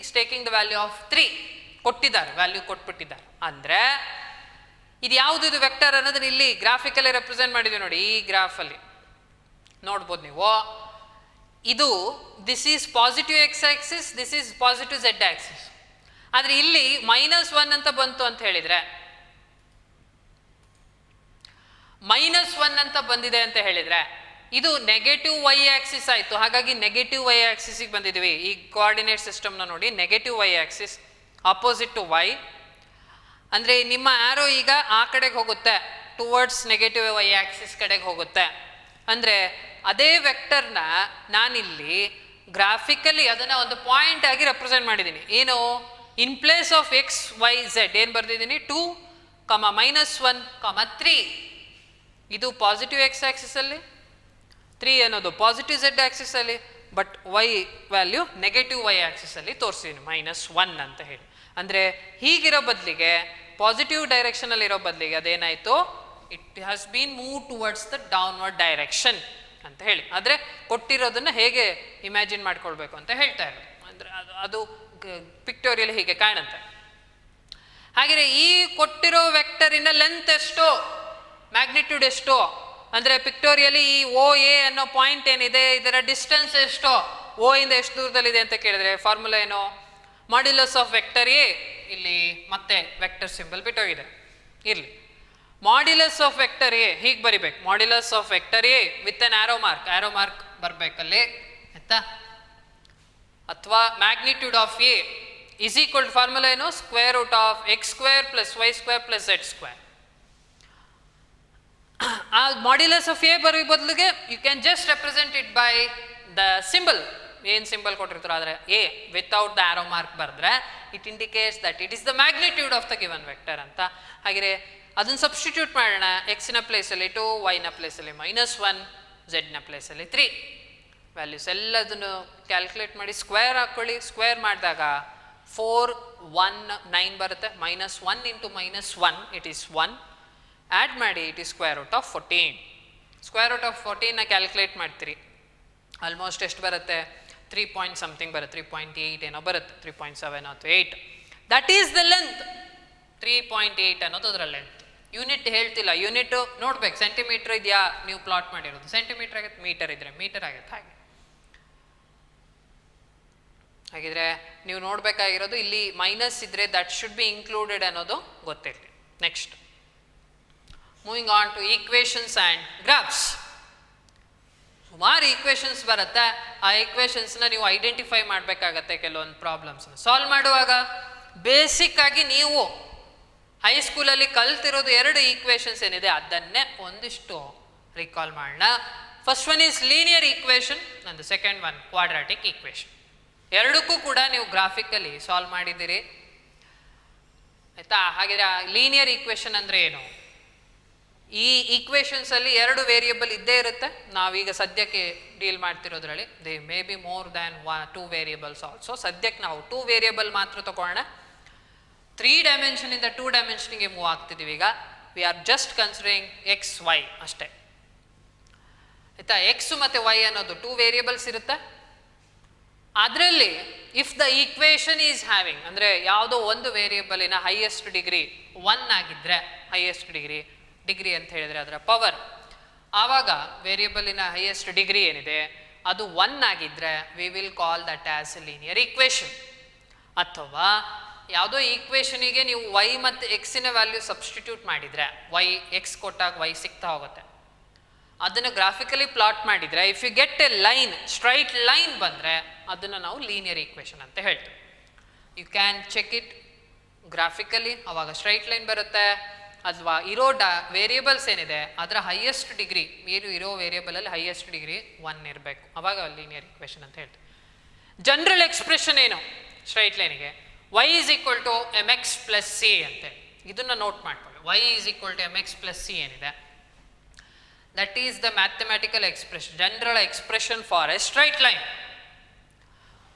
is taking the value of 3 ಕೊಟ್ಟಿದ್ದಾರೆ, ವ್ಯಾಲ್ಯೂ ಕೊಟ್ಬಿಟ್ಟಿದ್ದಾರೆ. ಅಂದರೆ ಇದು ಯಾವುದು, ಇದು ವೆಕ್ಟರ್ ಅನ್ನೋದನ್ನ ಇಲ್ಲಿ ಗ್ರಾಫಿಕಲ್ಲಿ ರೆಪ್ರೆಸೆಂಟ್ ಮಾಡಿದ್ದೀವಿ ನೋಡಿ. ಈ ಗ್ರಾಫಲ್ಲಿ ನೋಡ್ಬೋದು ನೀವು, ಇದು this is positive x axis, this is positive z Axis. ಆದರೆ ಇಲ್ಲಿ -1 ಅಂತ ಬಂತು ಅಂತ ಹೇಳಿದರೆ, -1 ಅಂತ ಬಂದಿದೆ ಅಂತ ಹೇಳಿದರೆ ಇದು ನೆಗೆಟಿವ್ ವೈ ಆಕ್ಸಿಸ್ ಆಯಿತು. ಹಾಗಾಗಿ ನೆಗೆಟಿವ್ ವೈ ಆಕ್ಸಿಸಿಗೆ ಬಂದಿದ್ದೀವಿ. ಈ ಕೋಆರ್ಡಿನೇಟ್ ಸಿಸ್ಟಮ್ನ ನೋಡಿ, negative y axis opposite to y. ಅಂದರೆ ನಿಮ್ಮ ಆರೋ ಈಗ ಆ ಕಡೆಗೆ ಹೋಗುತ್ತೆ, ಟುವರ್ಡ್ಸ್ ನೆಗೆಟಿವ್ ವೈ ಆಕ್ಸಿಸ್ ಕಡೆಗೆ ಹೋಗುತ್ತೆ. ಅಂದರೆ ಅದೇ ವೆಕ್ಟರ್ನ ನಾನಿಲ್ಲಿ ಗ್ರಾಫಿಕಲಿ ಅದನ್ನು ಒಂದು ಪಾಯಿಂಟ್ ಆಗಿ ರೆಪ್ರೆಸೆಂಟ್ ಮಾಡಿದ್ದೀನಿ. ಏನು, in place of x Y z ಏನು ಬರೆದಿದ್ದೀನಿ, 2, -1, 3. ಇದು ಪಾಸಿಟಿವ್ ಎಕ್ಸ್ ಆಕ್ಸಿಸಲ್ಲಿ, 3 ಅನ್ನೋದು ಪಾಸಿಟಿವ್ ಝೆಡ್ ಆಕ್ಸಿಸಲ್ಲಿ, but Y value negative Y ಆಕ್ಸಿಸಲ್ಲಿ ತೋರಿಸಿದ್ದೀನಿ, -1 ಅಂತ ಹೇಳಿ. ಅಂದರೆ ಹೀಗಿರೋ ಬದಲಿಗೆ, ಪಾಸಿಟಿವ್ ಡೈರೆಕ್ಷನಲ್ಲಿ ಇರೋ ಬದಲಿಗೆ ಅದೇನಾಯಿತು, it has been move towards the downward direction ಅಂತ ಹೇಳಿ. ಆದರೆ ಕೊಟ್ಟಿರೋದನ್ನು ಹೇಗೆ ಇಮ್ಯಾಜಿನ್ ಮಾಡ್ಕೊಳ್ಬೇಕು ಅಂತ ಹೇಳ್ತಾ ಇರೋದು. ಅಂದರೆ ಅದು ಪಿಕ್ಟೋರಿಯಲ್ ಹೀಗೆ ಕಾಣುತ್ತೆ. ಹಾಗೆಯೇ ಈ ಕೊಟ್ಟಿರೋ ವೆಕ್ಟರಿನ ಲೆಂತ್ ಎಷ್ಟು, ಮ್ಯಾಗ್ನಿಟ್ಯೂಡ್ ಎಷ್ಟು, ಅಂದರೆ ಪಿಕ್ಟೋರಿಯಲಿ ಈ OA ಅನ್ನೋ ಪಾಯಿಂಟ್ ಏನಿದೆ ಇದರ ಡಿಸ್ಟೆನ್ಸ್ ಎಷ್ಟು, O ಇಂದ ಎಷ್ಟು ದೂರದಲ್ಲಿದೆ ಅಂತ ಕೇಳಿದ್ರೆ ಫಾರ್ಮುಲಾ ಏನು, ಮಾಡ್ಯುಲಸ್ ಆಫ್ ವೆಕ್ಟರ್ ಎ. ಇಲ್ಲಿ ಮತ್ತೆ ವೆಕ್ಟರ್ ಸಿಂಬಲ್ ಬಿಟ್ಟೋಗಿದೆ, ಇರಲಿ. ಮಾಡ್ಯುಲಸ್ ಆಫ್ ವೆಕ್ಟರ್ ಎ ಹೀಗೆ ಬರಿಬೇಕು, modulus of vector A with an arrow mark ಬರಬೇಕಲ್ಲಿ, ಆಯ್ತಾ. ಅಥವಾ magnitude of A is equal formula ಏನು, √(x² + y² + z². ಆ ಮಾಡ್ಯುಲಸ್ ಆಫ್ ಎ ಬರೋ ಬದಲಿಗೆ you can just represent it by the symbol. ಏನು ಸಿಂಬಲ್ ಕೊಟ್ಟಿರ್ತಾರೋ ಆದರೆ A without the arrow mark ಬರೆದ್ರೆ it indicates that it is the magnitude of the given vector ಅಂತ. ಹಾಗೆಯೇ ಅದನ್ನು ಸಬ್ಸ್ಟಿಟ್ಯೂಟ್ ಮಾಡೋಣ. ಎಕ್ಸಿನ ಪ್ಲೇಸಲ್ಲಿ 2, ವೈನ ಪ್ಲೇಸಲ್ಲಿ -1, ಝೆಡ್ನ ಪ್ಲೇಸಲ್ಲಿ 3. ವ್ಯಾಲ್ಯೂಸ್ ಎಲ್ಲದನ್ನು ಕ್ಯಾಲ್ಕುಲೇಟ್ ಮಾಡಿ ಸ್ಕ್ವೇರ್ ಹಾಕ್ಕೊಳ್ಳಿ. ಸ್ಕ್ವೇರ್ ಮಾಡಿದಾಗ 4, 1, 9 ಬರುತ್ತೆ. -1 × -1 ಇಟ್ ಈಸ್ 1. ಆ್ಯಡ್ ಮಾಡಿ ಇಟ್ ಈಸ್ √14. √14ನ ಕ್ಯಾಲ್ಕುಲೇಟ್ ಮಾಡ್ತೀರಿ, ಆಲ್ಮೋಸ್ಟ್ ಎಷ್ಟು ಬರುತ್ತೆ, 3 ಪಾಯಿಂಟ್ ಸಮಥಿಂಗ್ ಬರುತ್ತೆ, 3.8 ಏನೋ ಬರುತ್ತೆ, 3.7 ಅಥವಾ 8. That is the length. 3.8 ಅನ್ನೋದು ಅದರ ಲೆಂತ್. ಯೂನಿಟ್ ಹೇಳ್ತಿಲ್ಲ, ಯೂನಿಟ್ ನೋಡ್ಬೇಕು, ಸೆಂಟಿಮೀಟರ್ ಇದೆಯಾ ನೀವು ಪ್ಲಾಟ್ ಮಾಡಿರೋದು, ಸೆಂಟಿಮೀಟರ್ ಆಗುತ್ತೆ, ಮೀಟರ್ ಇದ್ರೆ ಮೀಟರ್ ಆಗುತ್ತೆ. ಹಾಗಿದ್ರೆ ನೀವು ನೋಡಬೇಕಾಗಿರೋದು ಇಲ್ಲಿ ಮೈನಸ್ ಇದ್ರೆ ದಟ್ ಶುಡ್ ಬಿ ಇನ್ಕ್ಲೂಡೆಡ್ ಅನ್ನೋದು ಗೊತ್ತಿರಲಿ. Next moving on to equations and graphs. ಸುಮಾರು ಈಕ್ವೇಷನ್ಸ್ ಬರುತ್ತೆ. ಆ ಈಕ್ವೇಷನ್ಸ್ನ ನೀವು ಐಡೆಂಟಿಫೈ ಮಾಡಬೇಕಾಗತ್ತೆ. ಕೆಲವೊಂದು ಪ್ರಾಬ್ಲಮ್ಸ್ನ ಸಾಲ್ವ್ ಮಾಡುವಾಗ ಬೇಸಿಕ್ ಆಗಿ ನೀವು ಹೈಸ್ಕೂಲಲ್ಲಿ ಕಲ್ತಿರೋದು 2 ಈಕ್ವೇಷನ್ಸ್ ಏನಿದೆ ಅದನ್ನೇ ಒಂದಿಷ್ಟು ರಿಕಾಲ್ ಮಾಡೋಣ. First one is linear equation and second one quadratic equation. ಎರಡಕ್ಕೂ ಕೂಡ ನೀವು ಗ್ರಾಫಿಕಲಿ ಸಾಲ್ವ್ ಮಾಡಿದ್ದೀರಿ, ಆಯಿತಾ. ಹಾಗಿದ್ರೆ ಲೀನಿಯರ್ ಈಕ್ವೇಷನ್ ಅಂದರೆ ಏನು? ಈ ಈಕ್ವೇಷನ್ಸಲ್ಲಿ 2 ವೇರಿಯೇಬಲ್ ಇದ್ದೇ ಇರುತ್ತೆ. ನಾವೀಗ ಸದ್ಯಕ್ಕೆ ಡೀಲ್ ಮಾಡ್ತಿರೋದ್ರಲ್ಲಿ they may be more than 2 variables also. ಸದ್ಯಕ್ಕೆ ನಾವು 2 ವೇರಿಯೇಬಲ್ ಮಾತ್ರ ತಗೊಳ್ಳೋಣ. 3 ಡೈಮೆನ್ಷನಿಂದ 2 ಡೈಮೆನ್ಷನ್ಗೆ ಮೂವ್ ಆಗ್ತಿದ್ದೀವಿ. ಈಗ we are just considering x y ಅಷ್ಟೇ, ಆಯಿತಾ. ಎಕ್ಸ್ ಮತ್ತು ವೈ ಅನ್ನೋದು 2 ವೇರಿಯೇಬಲ್ಸ್ ಇರುತ್ತೆ. ಅದರಲ್ಲಿ if the equation is having, ಅಂದರೆ ಯಾವುದೋ ಒಂದು ವೇರಿಯೇಬಲಿನ ಹೈಯೆಸ್ಟ್ ಡಿಗ್ರಿ 1 ಆಗಿದ್ದರೆ, ಹೈಯೆಸ್ಟ್ ಡಿಗ್ರಿ ಅಂತ ಹೇಳಿದರೆ ಅದರ ಪವರ್, ಆವಾಗ ವೇರಿಯೇಬಲಿನ ಹೈಯೆಸ್ಟ್ ಡಿಗ್ರಿ ಏನಿದೆ ಅದು 1 ಆಗಿದ್ದರೆ we will call that as linear equation. ಅಥವಾ ಯಾವುದೋ ಈಕ್ವೇಷನಿಗೆ ನೀವು ವೈ ಮತ್ತು ಎಕ್ಸಿನ ವ್ಯಾಲ್ಯೂ ಸಬ್ಸ್ಟಿಟ್ಯೂಟ್ ಮಾಡಿದರೆ, ವೈ ಎಕ್ಸ್ ಕೊಟ್ಟಾಗ ವೈ ಸಿಗ್ತಾ ಹೋಗುತ್ತೆ, ಅದನ್ನು ಗ್ರಾಫಿಕಲಿ ಪ್ಲಾಟ್ ಮಾಡಿದರೆ if you get a line, straight line ಬಂದರೆ ಅದನ್ನು ನಾವು ಲೀನಿಯರ್ ಈಕ್ವೇಷನ್ ಅಂತ ಹೇಳ್ತೀವಿ. You can check it graphically, ಆವಾಗ ಸ್ಟ್ರೈಟ್ ಲೈನ್ ಬರುತ್ತೆ. ಅಥವಾ ಇರೋ ವೇರಿಯೇಬಲ್ಸ್ ಏನಿದೆ ಅದರ ಹೈಯೆಸ್ಟ್ ಡಿಗ್ರಿ, ಇರೋ ವೇರಿಯೇಬಲಲ್ಲಿ ಹೈಯೆಸ್ಟ್ ಡಿಗ್ರಿ 1 ಇರಬೇಕು, ಆವಾಗ ಲೀನಿಯರ್ ಈಕ್ವೇಷನ್ ಅಂತ ಹೇಳ್ತೀವಿ. ಜನರಲ್ ಎಕ್ಸ್ಪ್ರೆಷನ್ ಏನು straight ಲೈನಿಗೆ? y is equal to mx plus c ಅಂತೇಳಿ ಇದನ್ನು ನೋಟ್ ಮಾಡ್ಕೊಳ್ಳಿ. y is equal to mx plus c ಏನಿದೆ, that is the mathematical expression, general expression for a straight line.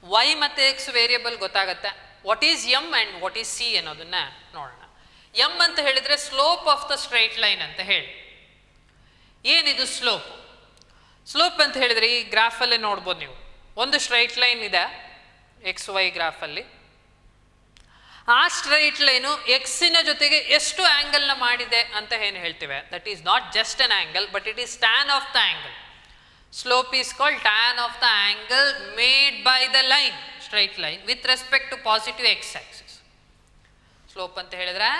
y ಮತ್ತು x variable ಗೊತ್ತಾಗುತ್ತೆ. What is m and what is c ಅನ್ನೋದನ್ನ ನೋಡೋಣ. m ಅಂತ ಹೇಳಿದರೆ slope of the straight line ಅಂತ ಹೇಳಿ. ಏನಿದು ಸ್ಲೋಪ್? ಸ್ಲೋಪ್ ಅಂತ ಹೇಳಿದರೆ ಈ ಗ್ರಾಫಲ್ಲಿ ನೋಡ್ಬೋದು ನೀವು, ಒಂದು ಸ್ಟ್ರೈಟ್ ಲೈನ್ ಇದೆ ಎಕ್ಸ್ ವೈ ಗ್ರಾಫಲ್ಲಿ. ಆ ಸ್ಟ್ರೈಟ್ ಲೈನು ಎಕ್ಸಿನ ಜೊತೆಗೆ ಎಷ್ಟು ಆ್ಯಂಗಲ್ನ ಮಾಡಿದೆ ಅಂತ ಏನು ಹೇಳ್ತೇವೆ, that is not just an angle but it is tan of the angle. Slope is called tan of the angle made by the line, straight line, with respect to positive x-axis. Slope anta helidre,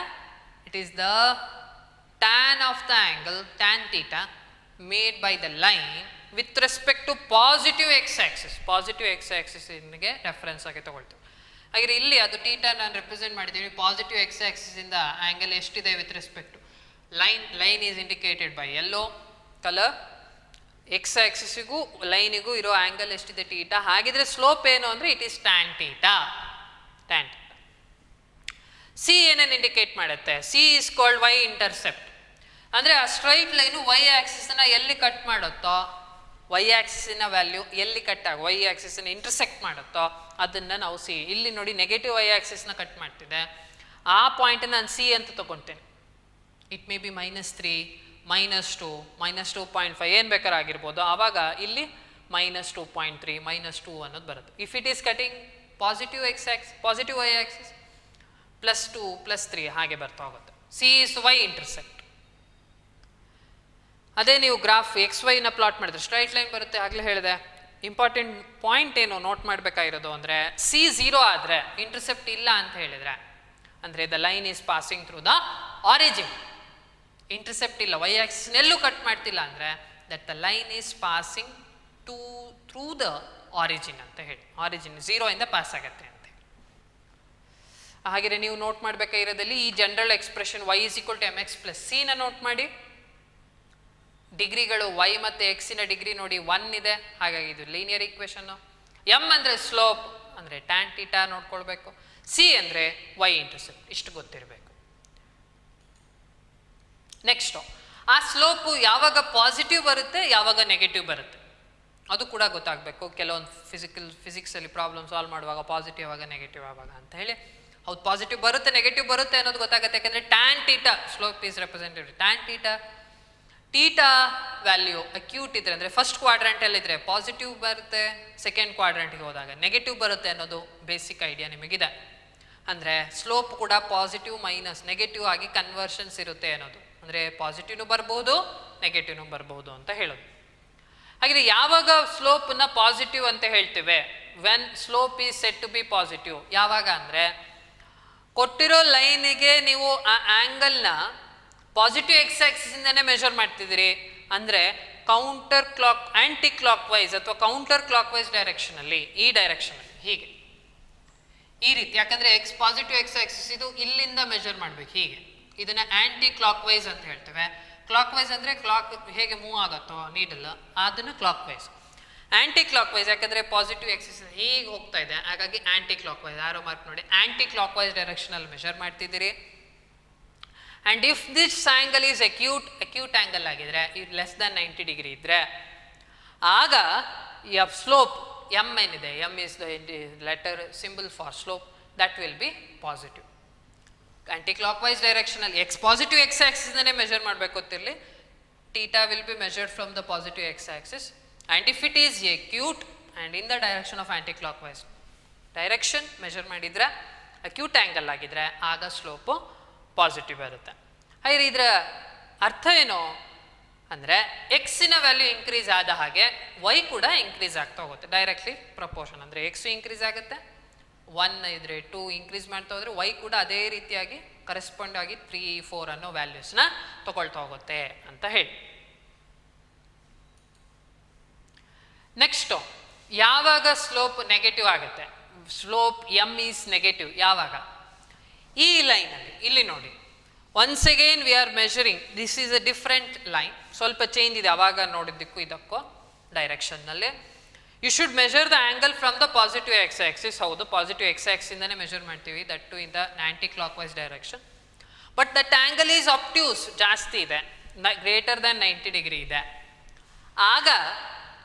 it is the tan of the angle, tan theta, made by the line with respect to positive x-axis. Positive x-axis inge reference ಆಗಿ ತಗೊಳ್ತೀವಿ. ಹಾಗೆ ಇಲ್ಲಿ ಅದು theta ನಾನು represent ಮಾಡಿದ್ದೀವಿ. Positive x-axis ಇಂದ angle ಎಷ್ಟಿದೆ with respect to line is indicated by yellow colour. x-axisಗೂ ಲೈನಿಗೂ ಇರೋ ಆಂಗಲ್ ಎಷ್ಟಿದೆ ಥೀಟಾ. ಹಾಗಿದ್ರೆ ಸ್ಲೋಪ್ ಏನು ಅಂದರೆ it is tan theta. Tan theta. C ಏನನ್ನು ಇಂಡಿಕೇಟ್ ಮಾಡುತ್ತೆ? C is called Y intercept. ಅಂದರೆ ಆ ಸ್ಟ್ರೈಟ್ ಲೈನು ವೈ ಆಕ್ಸಿಸ್ನ ಎಲ್ಲಿ ಕಟ್ ಮಾಡುತ್ತೋ, ವೈ ಆಕ್ಸಿಸ್ನ ವ್ಯಾಲ್ಯೂ ಎಲ್ಲಿ ಕಟ್ ಆಗ ವೈ ಆಕ್ಸಿಸ್ನ ಇಂಟರ್ಸೆಕ್ಟ್ ಮಾಡುತ್ತೋ ಅದನ್ನು ನಾವು ಸಿ. ಇಲ್ಲಿ ನೋಡಿ ನೆಗೆಟಿವ್ ವೈ ಆಕ್ಸಿಸ್ನ ಕಟ್ ಮಾಡ್ತಿದೆ, ಆ ಪಾಯಿಂಟ್ ನಾನು ಸಿ ಅಂತ ತಗೊತೇನೆ. ಇಟ್ ಮೇ ಬಿ -3, -2, -2.5 ಏನು ಬೇಕಾದ್ರೆ ಆಗಿರ್ಬೋದು. ಆವಾಗ ಇಲ್ಲಿ -2.3, -2 ಅನ್ನೋದು ಬರುತ್ತೆ. If it is cutting positive positive Y axis +2, +3 ಹಾಗೆ ಬರ್ತಾ ಹೋಗುತ್ತೆ. C is y intersect. ಅದೇ ನೀವು ಗ್ರಾಫ್ XY ನ ಪ್ಲಾಟ್ ಮಾಡಿದ್ರೆ ಸ್ಟ್ರೈಟ್ ಲೈನ್ ಬರುತ್ತೆ. ಆಗಲೇ ಹೇಳಿದೆ. ಇಂಪಾರ್ಟೆಂಟ್ ಪಾಯಿಂಟ್ ಏನು ನೋಟ್ ಮಾಡಬೇಕಾಗಿರೋದು ಅಂದರೆ ಸಿ 0 ಆದರೆ ಇಂಟರ್ಸೆಪ್ಟ್ ಇಲ್ಲ ಅಂತ ಹೇಳಿದರೆ, ಅಂದರೆ the line is passing through the origin. Intercept ಇಲ್ಲ, ವೈ ಆಕ್ಸಿಸ್ನೆಲ್ಲೂ ಕಟ್ ಮಾಡ್ತಿಲ್ಲ ಅಂದರೆ that the line is passing through the origin ಅಂತ ಹೇಳಿ. ಆರಿಜಿನ್ 0 ಇಂದ ಪಾಸ್ ಆಗುತ್ತೆ ಅಂತ ಹೇಳಿ. ಹಾಗೆ ನೀವು ನೋಟ್ ಮಾಡಬೇಕಾಗಿರೋದಲ್ಲಿ ಈ general expression y = mx + c ನ ನೋಟ್ ಮಾಡಿ. ಡಿಗ್ರಿಗಳು y ಮತ್ತು x ನ ಡಿಗ್ರಿ ನೋಡಿ 1 ಇದೆ, ಹಾಗಾಗಿ ಇದು ಲೀನಿಯರ್ ಈಕ್ವೇಷನ್ನು. m ಅಂದರೆ ಸ್ಲೋಪ್, ಅಂದರೆ ಟ್ಯಾನ್ ಥೀಟಾ ನೋಡ್ಕೊಳ್ಬೇಕು. c ಅಂದರೆ y ಇಂಟರ್ಸೆಪ್ಟ್, ಇಷ್ಟು ಗೊತ್ತಿರಬೇಕು. ನೆಕ್ಸ್ಟು, ಆ ಸ್ಲೋಪು ಯಾವಾಗ ಪಾಸಿಟಿವ್ ಬರುತ್ತೆ, ಯಾವಾಗ ನೆಗೆಟಿವ್ ಬರುತ್ತೆ ಅದು ಕೂಡ ಗೊತ್ತಾಗಬೇಕು. ಕೆಲವೊಂದು ಫಿಸಿಕ್ಸಲ್ಲಿ ಪ್ರಾಬ್ಲಮ್ ಸಾಲ್ವ್ ಮಾಡುವಾಗ ಪಾಸಿಟಿವ್ ಆವಾಗ ನೆಗೆಟಿವ್ ಆವಾಗ ಅಂತ ಹೇಳಿ. ಹೌದು, ಪಾಸಿಟಿವ್ ಬರುತ್ತೆ ನೆಗೆಟಿವ್ ಬರುತ್ತೆ ಅನ್ನೋದು ಗೊತ್ತಾಗುತ್ತೆ. ಯಾಕಂದರೆ tan theta slope is represented tan theta value acute ಇದ್ರೆ, ಅಂದರೆ ಫಸ್ಟ್ ಕ್ವಾಡ್ರಂಟಲ್ಲಿದ್ದರೆ ಪಾಸಿಟಿವ್ ಬರುತ್ತೆ, ಸೆಕೆಂಡ್ ಕ್ವಾಡ್ರಂಟಿಗೆ ಹೋದಾಗ ನೆಗೆಟಿವ್ ಬರುತ್ತೆ ಅನ್ನೋದು ಬೇಸಿಕ್ ಐಡಿಯಾ ನಿಮಗಿದೆ. ಅಂದರೆ ಸ್ಲೋಪ್ ಕೂಡ ಪಾಸಿಟಿವ್ ಮೈನಸ್ ನೆಗೆಟಿವ್ ಆಗಿ ಕನ್ವರ್ಷನ್ಸ್ ಇರುತ್ತೆ ಅನ್ನೋದು. ಅಂದರೆ ಪಾಸಿಟಿವ್ನು ಬರ್ಬೋದು ನೆಗೆಟಿವ್ನು ಬರ್ಬೋದು ಅಂತ ಹೇಳೋದು. ಹಾಗೆ ಯಾವಾಗ ಸ್ಲೋಪನ್ನ ಪಾಸಿಟಿವ್ ಅಂತ ಹೇಳ್ತೇವೆ? When slope is set to be positive. ಯಾವಾಗ ಅಂದರೆ ಕೊಟ್ಟಿರೋ ಲೈನಿಗೆ ನೀವು ಆ ಆ್ಯಂಗಲ್ನ ಪಾಸಿಟಿವ್ x-axis ಇಂದನೇ ಮೆಷರ್ ಮಾಡ್ತಿದ್ದೀರಿ ಅಂದರೆ ಆ್ಯಂಟಿ ಕ್ಲಾಕ್ ವೈಸ್ ಅಥವಾ ಕೌಂಟರ್ ಕ್ಲಾಕ್ ವೈಸ್ ಡೈರೆಕ್ಷನಲ್ಲಿ, ಈ ಡೈರೆಕ್ಷನಲ್ಲಿ ಹೀಗೆ ಈ ರೀತಿ. ಯಾಕಂದರೆ ಪಾಸಿಟಿವ್ x-axis ಇದು ಇಲ್ಲಿಂದ ಮೆಷರ್ ಮಾಡಬೇಕು ಹೀಗೆ. ಇದನ್ನು ಆ್ಯಂಟಿ ಕ್ಲಾಕ್ ವೈಸ್ ಅಂತ ಹೇಳ್ತೇವೆ. ಕ್ಲಾಕ್ ವೈಸ್ ಅಂದರೆ ಕ್ಲಾಕ್ ಹೇಗೆ ಮೂವ್ ಆಗುತ್ತೋ ನೀಡಲ್ಲ, ಅದನ್ನು clockwise. Anticlockwise ಯಾಕಂದರೆ ಪಾಸಿಟಿವ್ x-axis ಹೀಗೆ ಹೋಗ್ತಾ ಇದೆ, ಹಾಗಾಗಿ anticlockwise. Arrow mark ನೋಡಿ, ಆ್ಯಂಟಿ ಕ್ಲಾಕ್ ವೈಸ್ ಡೈರೆಕ್ಷನಲ್ಲಿ ಮೆಷರ್ ಮಾಡ್ತಿದ್ದೀರಿ. And if this angle is acute angle ಆಗಿದ್ರೆ, ಇದು ಲೆಸ್ ದ್ಯಾನ್ 90 ಡಿಗ್ರಿ ಇದ್ದರೆ, ಆಗ ಸ್ಲೋಪ್ m ಏನಿದೆ, m is the letter symbol for slope, that will be positive. Anti clock wise ಡೈರೆಕ್ಷನಲ್ಲಿ positive x-axisನೇ measure ಮಾಡಬೇಕು ಗೊತ್ತಿರಲಿ. Theta will be measured from the positive x-axis. And if it is acute and in the direction of anticlockwise direction measure ಮಾಡಿದರೆ acute angle ಆಗಿದ್ರೆ ಆಗ slope positive ಬರುತ್ತೆ. ಹಾಗೆ ಇದರ ಅರ್ಥ ಏನು ಅಂದರೆ ಎಕ್ಸಿನ ವ್ಯಾಲ್ಯೂ ಇನ್ಕ್ರೀಸ್ ಆದ ಹಾಗೆ ವೈ ಕೂಡ ಇನ್ಕ್ರೀಸ್ ಆಗ್ತಾ ಹೋಗುತ್ತೆ, ಡೈರೆಕ್ಟ್ಲಿ ಪ್ರಪೋರ್ಷನ್. ಅಂದರೆ ಎಕ್ಸು ಇನ್ಕ್ರೀಸ್ ಆಗುತ್ತೆ, 1 ಇದ್ರೆ 2 ಇನ್ಕ್ರೀಸ್ ಮಾಡ್ತಾ ಹೋದರೆ ವೈ ಕೂಡ ಅದೇ ರೀತಿಯಾಗಿ ಕರೆಸ್ಪಾಂಡ್ ಆಗಿ 3, 4 ಅನ್ನೋ ವ್ಯಾಲ್ಯೂಸ್ನ ತಗೊಳ್ತಾ ಹೋಗುತ್ತೆ ಅಂತ ಹೇಳಿ. ನೆಕ್ಸ್ಟು, ಯಾವಾಗ ಸ್ಲೋಪ್ ನೆಗೆಟಿವ್ ಆಗುತ್ತೆ? ಸ್ಲೋಪ್ m ಈಸ್ ನೆಗೆಟಿವ್ ಯಾವಾಗ? ಈ ಲೈನಲ್ಲಿ ಇಲ್ಲಿ ನೋಡಿ, once again we are measuring. This is a different line, ಸ್ವಲ್ಪ ಚೇಂಜ್ ಇದೆ ಅವಾಗ ನೋಡಿದ್ದಕ್ಕೂ ಇದಕ್ಕೂ ಡೈರೆಕ್ಷನ್ನಲ್ಲಿ. You should measure the angle from the positive x-axis. ಹೌದು, ಪಾಸಿಟಿವ್ x-axis ಇಂದನೇ ಮೆಷರ್ ಮಾಡ್ತೀವಿ, that too in the anticlockwise direction. But that angle is obtuse, ಜಾಸ್ತಿ ಇದೆ, ಗ್ರೇಟರ್ ದ್ಯಾನ್ 90 ಡಿಗ್ರಿ ಇದೆ. ಆಗ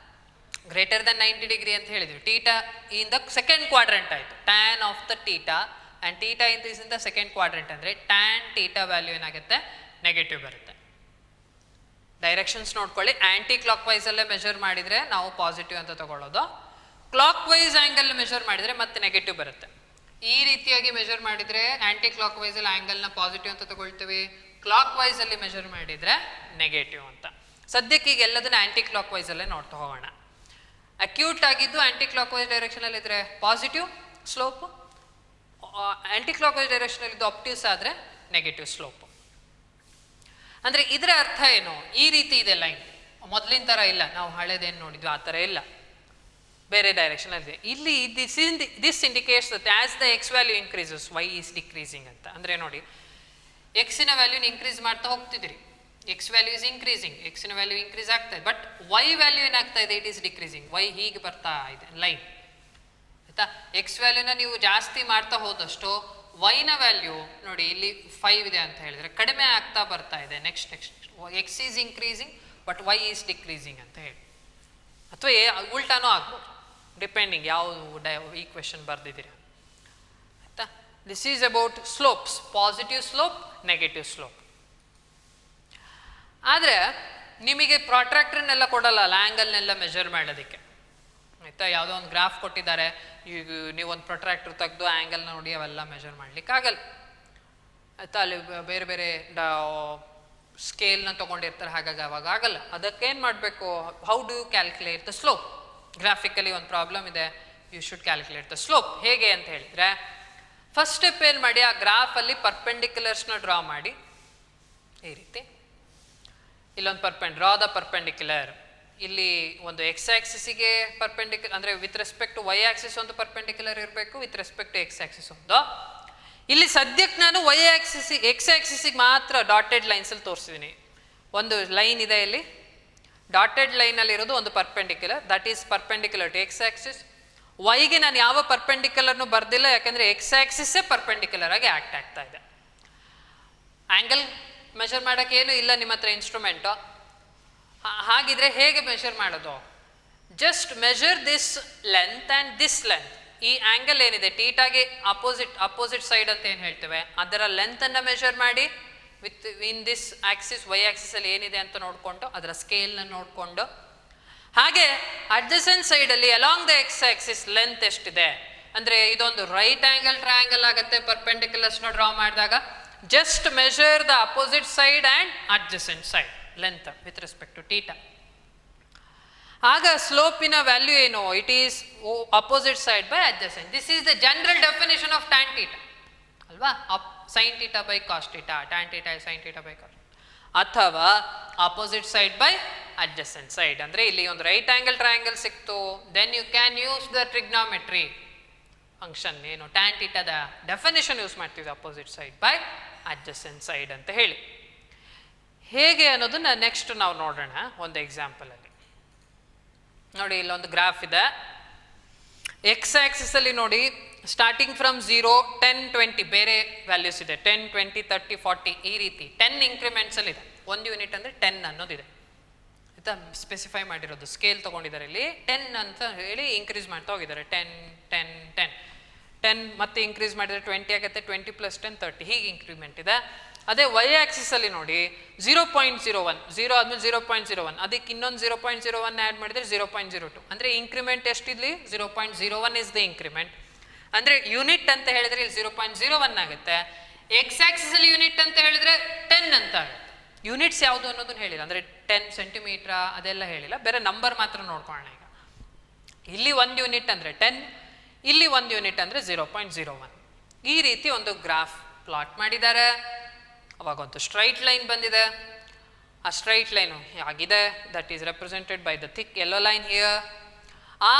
ಗ್ರೇಟರ್ ದ್ಯಾನ್ 90 ಡಿಗ್ರಿ ಅಂತ ಹೇಳಿದ್ವಿ. Theta in the second quadrant ಆಯಿತು, tan of the theta and theta is in the second quadrant ಅಂದರೆ tan theta value ಏನಾಗುತ್ತೆ? Negative ಬರುತ್ತೆ. ಡೈರೆಕ್ಷನ್ಸ್ ನೋಡ್ಕೊಳ್ಳಿ, ಆ್ಯಂಟಿ ಕ್ಲಾಕ್ ವೈಸಲ್ಲೇ ಮೆಷರ್ ಮಾಡಿದರೆ ನಾವು ಪಾಸಿಟಿವ್ ಅಂತ ತಗೊಳ್ಳೋದು, ಕ್ಲಾಕ್ ವೈಸ್ ಆ್ಯಂಗಲ್ ಮೆಷರ್ ಮಾಡಿದರೆ ಮತ್ತೆ ನೆಗೆಟಿವ್ ಬರುತ್ತೆ. ಈ ರೀತಿಯಾಗಿ ಮೆಷರ್ ಮಾಡಿದರೆ ಆ್ಯಂಟಿ ಕ್ಲಾಕ್ ವೈಸಲ್ಲಿ ಆ್ಯಂಗಲ್ನ ಪಾಸಿಟಿವ್ ಅಂತ ತಗೊಳ್ತೀವಿ, ಕ್ಲಾಕ್ ವೈಸಲ್ಲಿ ಮೆಷರ್ ಮಾಡಿದರೆ ನೆಗೆಟಿವ್ ಅಂತ. ಸದ್ಯಕ್ಕೆ ಈಗ ಎಲ್ಲದನ್ನ ಆ್ಯಂಟಿ ಕ್ಲಾಕ್ ವೈಸಲ್ಲೇ ನೋಡ್ತಾ ಹೋಗೋಣ. ಅಕ್ಯೂಟ್ ಆಗಿದ್ದು ಆ್ಯಂಟಿ ಕ್ಲಾಕ್ ವೈಸ್ ಡೈರೆಕ್ಷನಲ್ಲಿ ಇದ್ದರೆ positive slope, anticlockwise ಡೈರೆಕ್ಷನಲ್ಲಿದ್ದು ಆಪ್ಟಿವ್ಸ್ ಆದರೆ ನೆಗೆಟಿವ್ ಸ್ಲೋಪು. ಅಂದರೆ ಇದರ ಅರ್ಥ ಏನು? ಈ ರೀತಿ ಇದೆ ಲೈನ್, ಮೊದಲಿನ ಥರ ಇಲ್ಲ, ನಾವು ಹಳೇದೇನು ನೋಡಿದ್ವಿ ಆ ಥರ ಇಲ್ಲ, ಬೇರೆ ಡೈರೆಕ್ಷನಲ್ಲಿದೆ. ಇಲ್ಲಿ this indicates that as the X value increases Y is decreasing ಅಂತ. ಅಂದರೆ ನೋಡಿ, ಎಕ್ಸಿನ ವ್ಯಾಲ್ಯೂನ ಇನ್ಕ್ರೀಸ್ ಮಾಡ್ತಾ ಹೋಗ್ತಿದ್ದೀರಿ, ಎಕ್ಸ್ ವ್ಯಾಲ್ಯೂ ಇಸ್ ಇನ್ಕ್ರೀಸಿಂಗ್, ಎಕ್ಸಿನ ವ್ಯಾಲ್ಯೂ ಇನ್ಕ್ರೀಸ್ ಆಗ್ತಾ ಇದೆ. ಬಟ್ ವೈ ವ್ಯಾಲ್ಯೂ ಏನಾಗ್ತಾ ಇದೆ? It is decreasing. ವೈ ಹೀಗೆ ಬರ್ತಾ ಇದೆ ಲೈನ್, ಆಯಿತಾ? ಎಕ್ಸ್ ವ್ಯಾಲ್ಯೂನ ನೀವು ಜಾಸ್ತಿ ಮಾಡ್ತಾ ಹೋದಷ್ಟು ವೈನ ವ್ಯಾಲ್ಯೂ ನೋಡಿ ಇಲ್ಲಿ 5 ಇದೆ ಅಂತ ಹೇಳಿದರೆ ಕಡಿಮೆ ಆಗ್ತಾ ಬರ್ತಾ ಇದೆ. Next X is increasing but why is decreasing ಅಂತ ಹೇಳಿ, ಅಥವಾ ಉಲ್ಟಾನೂ ಆಗ್ಬೋದು, ಡಿಪೆಂಡಿಂಗ್ ಯಾವ ಈಕ್ವೆಷನ್ ಬರೆದಿದ್ದೀರಿ, ಆಯಿತಾ? This is about slopes, positive slope, negative slope. ಆದರೆ ನಿಮಗೆ ಪ್ರಾಟ್ರಾಕ್ಟರ್ನೆಲ್ಲ ಕೊಡಲ್ಲ ಆ್ಯಂಗಲ್ನೆಲ್ಲ ಮೆಜರ್ ಮಾಡೋದಕ್ಕೆ, ಆಯಿತಾ? ಯಾವುದೋ ಒಂದು ಗ್ರಾಫ್ ಕೊಟ್ಟಿದ್ದಾರೆ, ಈಗ ನೀವೊಂದು ಪ್ರೊಟ್ರಾಕ್ಟರ್ ತೆಗೆದು ಆ್ಯಂಗಲ್ನ ನೋಡಿ ಅವೆಲ್ಲ ಮೆಜರ್ ಮಾಡಲಿಕ್ಕಾಗಲ್ಲ, ಆಯಿತಾ? ಅಲ್ಲಿ ಬೇರೆ ಬೇರೆ ಸ್ಕೇಲ್ನ ತೊಗೊಂಡಿರ್ತಾರೆ, ಹಾಗಾಗಿ ಅವಾಗ ಆಗಲ್ಲ. ಅದಕ್ಕೇನು ಮಾಡಬೇಕು? How do you calculate the slope? Graphically ಒಂದು ಪ್ರಾಬ್ಲಮ್ ಇದೆ, you should calculate the slope. ಹೇಗೆ ಅಂತ ಹೇಳಿದರೆ, ಫಸ್ಟ್ ಸ್ಟೆಪ್ ಏನು ಮಾಡಿ, ಆ ಗ್ರಾಫಲ್ಲಿ ಪರ್ಪೆಂಡಿಕ್ಯುಲರ್ಸ್ನ ಡ್ರಾ ಮಾಡಿ. ಈ ರೀತಿ ಇಲ್ಲೊಂದು ಡ್ರಾ ದ ಪರ್ಪೆಂಡಿಕ್ಯುಲರ್. ಇಲ್ಲಿ ಒಂದು ಎಕ್ಸ್ ಆಕ್ಸಿಸಿಗೆ ಪರ್ಪೆಂಡಿಕ್ಯುಲರ್, ಅಂದರೆ with respect to y axis ಒಂದು ಪರ್ಪೆಂಡಿಕ್ಯುಲರ್ ಇರಬೇಕು, with respect to X axis ಒಂದು. ಇಲ್ಲಿ ಸದ್ಯಕ್ಕೆ ನಾನು ವೈ ಆಕ್ಸಿಸಿಗೆ ಎಕ್ಸ್ ಆಕ್ಸಿಸಿಗೆ ಮಾತ್ರ ಡಾಟೆಡ್ ಲೈನ್ಸಲ್ಲಿ ತೋರಿಸಿದ್ದೀನಿ. ಒಂದು ಲೈನ್ ಇದೆ ಇಲ್ಲಿ, ಡಾಟೆಡ್ ಲೈನಲ್ಲಿರೋದು ಒಂದು perpendicular, that is perpendicular to X axis. ವೈಗೆ ನಾನು ಯಾವ ಪರ್ಪೆಂಡಿಕ್ಯುಲರ್ನು ಬರ್ದಿಲ್ಲ, ಯಾಕೆಂದರೆ ಎಕ್ಸ್ ಆಕ್ಸಿಸ್ಸೇ ಪರ್ಪೆಂಡಿಕ್ಯುಲರ್ ಆಗಿ ಆ್ಯಕ್ಟ್ ಆಗ್ತಾ ಇದೆ. ಆ್ಯಂಗಲ್ ಮೆಷರ್ ಮಾಡೋಕ್ಕೆ ಏನು ಇಲ್ಲ ನಿಮ್ಮ ಹತ್ರ ಇನ್ಸ್ಟ್ರೂಮೆಂಟು. ಹಾಗಿದ್ರೆ ಹೇಗೆ ಮೆಷರ್ ಮಾಡೋದು? Just measure this length and this length. ಈ ಆ್ಯಂಗಲ್ ಏನಿದೆ ಟೀಟಾಗೆ ಅಪೋಸಿಟ್ ಸೈಡ್ ಅಂತ ಏನು ಹೇಳ್ತೇವೆ, ಅದರ ಲೆಂತನ್ನು ಮೆಷರ್ ಮಾಡಿ with in this axis, Y ಆಕ್ಸಿಸಲ್ಲಿ ಏನಿದೆ ಅಂತ ನೋಡಿಕೊಂಡು ಅದರ ಸ್ಕೇಲ್ನ ನೋಡಿಕೊಂಡು, ಹಾಗೆ ಅಡ್ಜಸೆಂಟ್ ಸೈಡಲ್ಲಿ along the X axis length ಎಷ್ಟಿದೆ, ಅಂದರೆ ಇದೊಂದು ರೈಟ್ ಆ್ಯಂಗಲ್ ಟ್ರಯಾಂಗಲ್ ಆಗುತ್ತೆ ಪರ್ಪೆಂಡಿಕ್ಯುಲರ್ಸ್ನ ಡ್ರಾ ಮಾಡಿದಾಗ. Just measure the opposite side and adjacent side length with respect to theta. ಆಗ ಸ್ಲೋಪಿನ ವ್ಯಾಲ್ಯೂ ಏನು? It is opposite side by adjacent. This is the general definition of tan theta ಅಲ್ವಾ? Sine theta by cos theta, tan theta sine theta by cos, ಅಥವಾ opposite side by adjacent side. ಅಂದರೆ ಇಲ್ಲಿ ಒಂದು right angle triangle ಸಿಕ್ತು, then you can use the trigonometry function. ಏನು tan ಟೀಟಾದ definition use ಮಾಡ್ತೀವಿ, opposite side by adjacent side ಅಂತ ಹೇಳಿ. ಹೇಗೆ ಅನ್ನೋದನ್ನ ನೆಕ್ಸ್ಟ್ ನಾವು ನೋಡೋಣ ಒಂದು ಎಕ್ಸಾಂಪಲಲ್ಲಿ. ನೋಡಿ, ಇಲ್ಲೊಂದು ಗ್ರಾಫ್ ಇದೆ. ಎಕ್ಸ್ ಆಕ್ಸಿಸಲ್ಲಿ ನೋಡಿ, ಸ್ಟಾರ್ಟಿಂಗ್ ಫ್ರಮ್ 0, 10, 20 ಬೇರೆ ವ್ಯಾಲ್ಯೂಸ್ ಇದೆ, 10, 20, 30, 40 ಈ ರೀತಿ 10 ಇಂಕ್ರಿಮೆಂಟ್ಸಲ್ಲಿ ಇದೆ. 1 ಯೂನಿಟ್ ಅಂದರೆ 10 ಅನ್ನೋದಿದೆ, ಆಯಿತಾ? ಸ್ಪೆಸಿಫೈ ಮಾಡಿರೋದು ಸ್ಕೇಲ್ ತೊಗೊಂಡಿದ್ದಾರೆ ಇಲ್ಲಿ 10 ಅಂತ ಹೇಳಿ ಇನ್ಕ್ರೀಸ್ ಮಾಡ್ತಾ ಹೋಗಿದ್ದಾರೆ. 10, 10, 10, 10 ಮತ್ತೆ ಇನ್ಕ್ರೀಸ್ ಮಾಡಿದರೆ 20 ಆಗುತ್ತೆ, 20 + 10, 30 ಹೀಗೆ ಇಂಕ್ರಿಮೆಂಟ್ ಇದೆ. ಅದೇ ವೈ ಆಕ್ಸಿಸಲ್ಲಿ ನೋಡಿ 0.01, 0 ಆದಮೇಲೆ 0.01, ಅದಕ್ಕೆ ಇನ್ನೊಂದು 0.01 ಆ್ಯಡ್ ಮಾಡಿದರೆ 0.02. ಅಂದರೆ ಇಂಕ್ರಿಮೆಂಟ್ ಎಷ್ಟಿರಲಿ 0.01 ಇಸ್ ದ ಇಂಕ್ರಿಮೆಂಟ್. ಅಂದರೆ ಯೂನಿಟ್ ಅಂತ ಹೇಳಿದರೆ ಇಲ್ಲಿ 0.01 ಆಗುತ್ತೆ. ಎಕ್ಸ್ ಆಕ್ಸಿಸಲ್ಲಿ ಯೂನಿಟ್ ಅಂತ ಹೇಳಿದರೆ 10 ಅಂತ ಆಗುತ್ತೆ. ಯೂನಿಟ್ಸ್ ಯಾವುದು ಅನ್ನೋದನ್ನು ಹೇಳಿಲ್ಲ, ಅಂದರೆ 10 ಸೆಂಟಿಮೀಟ್ರ ಅದೆಲ್ಲ ಹೇಳಿಲ್ಲ, ಬೇರೆ ನಂಬರ್ ಮಾತ್ರ ನೋಡ್ಕೊಳ್ಳೋಣ. ಈಗ ಇಲ್ಲಿ 1 ಯೂನಿಟ್ ಅಂದರೆ 10, ಇಲ್ಲಿ 1 ಯೂನಿಟ್ ಅಂದರೆ 0.01. ಈ ರೀತಿ ಒಂದು ಗ್ರಾಫ್ ಪ್ಲಾಟ್ ಮಾಡಿದ್ದಾರೆ. ಅವಾಗ ಒಂದು ಸ್ಟ್ರೈಟ್ ಲೈನ್ ಬಂದಿದೆ. ಆ ಸ್ಟ್ರೈಟ್ ಲೈನು ಆಗಿದೆ, that is represented by the thick yellow line here. ಆ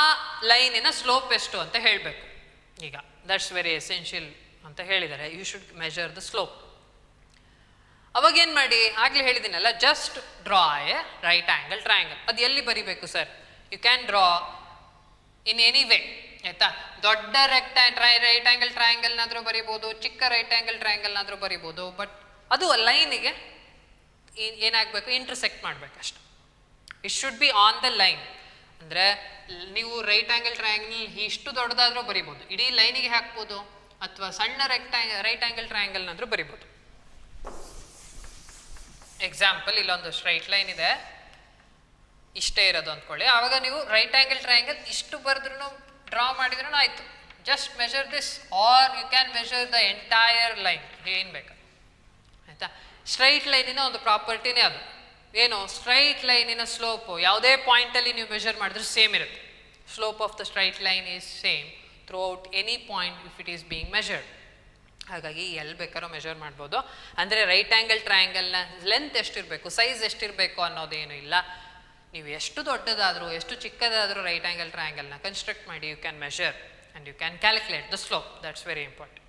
ಲೈನಿನ ಸ್ಲೋಪ್ ಎಷ್ಟು ಅಂತ ಹೇಳಬೇಕು. ಈಗ ದಟ್ಸ್ ವೆರಿ ಎಸೆನ್ಷಿಯಲ್ ಅಂತ ಹೇಳಿದ್ದಾರೆ, you should measure the slope. ಅವಾಗೇನು ಮಾಡಿ, ಆಗಲೇ ಹೇಳಿದ್ದೀನಲ್ಲ, just draw a right angle triangle. ಅದು ಎಲ್ಲಿ ಬರಿಬೇಕು sir? You can draw in any way, ಆಯಿತಾ? ದೊಡ್ಡ ರೈಟ್ ಆ್ಯಂಗಲ್ ಟ್ರಯಾಂಗಲ್ನಾದರೂ ಬರಿಬೋದು, ಚಿಕ್ಕ ರೈಟ್ ಆ್ಯಂಗಲ್ ಟ್ರಯಾಂಗಲ್ನಾದರೂ ಬರಿಬೋದು. ಬಟ್ ಅದು ಲೈನಿಗೆ ಏನಾಗಬೇಕು, ಇಂಟರ್ಸೆಕ್ಟ್ ಮಾಡಬೇಕಷ್ಟು. It should be on the line. ಅಂದರೆ ನೀವು ರೈಟ್ ಆ್ಯಂಗಲ್ ಟ್ರಯಾಂಗಲ್ ಇಷ್ಟು ದೊಡ್ಡದಾದರೂ ಬರಿಬೋದು, ಇಡೀ ಲೈನಿಗೆ ಹಾಕ್ಬೋದು, ಅಥವಾ ಸಣ್ಣ ರೈಟ್ ಆ್ಯಂಗಲ್ ಟ್ರಯಾಂಗಲ್ನಾದರೂ ಬರಿಬೋದು. ಎಕ್ಸಾಂಪಲ್, ಇಲ್ಲೊಂದು ಸ್ಟ್ರೈಟ್ ಲೈನ್ ಇದೆ, ಇಷ್ಟೇ ಇರೋದು ಅಂದ್ಕೊಳ್ಳಿ. ಆವಾಗ ನೀವು ರೈಟ್ ಆ್ಯಂಗಲ್ ಟ್ರಯಾಂಗಲ್ ಇಷ್ಟು ಬರೆದ್ರೂ ಡ್ರಾ ಮಾಡಿದ್ರೂ ಆಯಿತು. Just measure this, or you can measure the entire line, ಏನು ಬೇಕು, ಆಯಿತಾ? ಸ್ಟ್ರೈಟ್ ಲೈನಿನ ಒಂದು ಪ್ರಾಪರ್ಟಿನೇ ಅದು, ಏನು ಸ್ಟ್ರೈಟ್ ಲೈನಿನ ಸ್ಲೋಪು ಯಾವುದೇ ಪಾಯಿಂಟಲ್ಲಿ ನೀವು ಮೆಷರ್ ಮಾಡಿದ್ರೆ ಸೇಮ್ ಇರುತ್ತೆ. Slope of the straight line is same throughout any point if it is being measured. ಹಾಗಾಗಿ ಎಲ್ಲಿ ಬೇಕಾದ್ರೂ ಮೆಷರ್ ಮಾಡ್ಬೋದು. ಅಂದರೆ ರೈಟ್ ಆ್ಯಂಗಲ್ ಟ್ರಯಾಂಗಲ್ನ ಲೆಂತ್ ಎಷ್ಟಿರಬೇಕು, ಸೈಜ್ ಎಷ್ಟಿರಬೇಕು ಅನ್ನೋದೇನು ಇಲ್ಲ. ನೀವು ಎಷ್ಟು ದೊಡ್ಡದಾದರೂ ಎಷ್ಟು ಚಿಕ್ಕದಾದರೂ ರೈಟ್ ಆ್ಯಂಗಲ್ ಟ್ರಯಾಂಗಲ್ನ ಕನ್ಸ್ಟ್ರಕ್ಟ್ ಮಾಡಿ you can measure and you can calculate the slope. That's very important.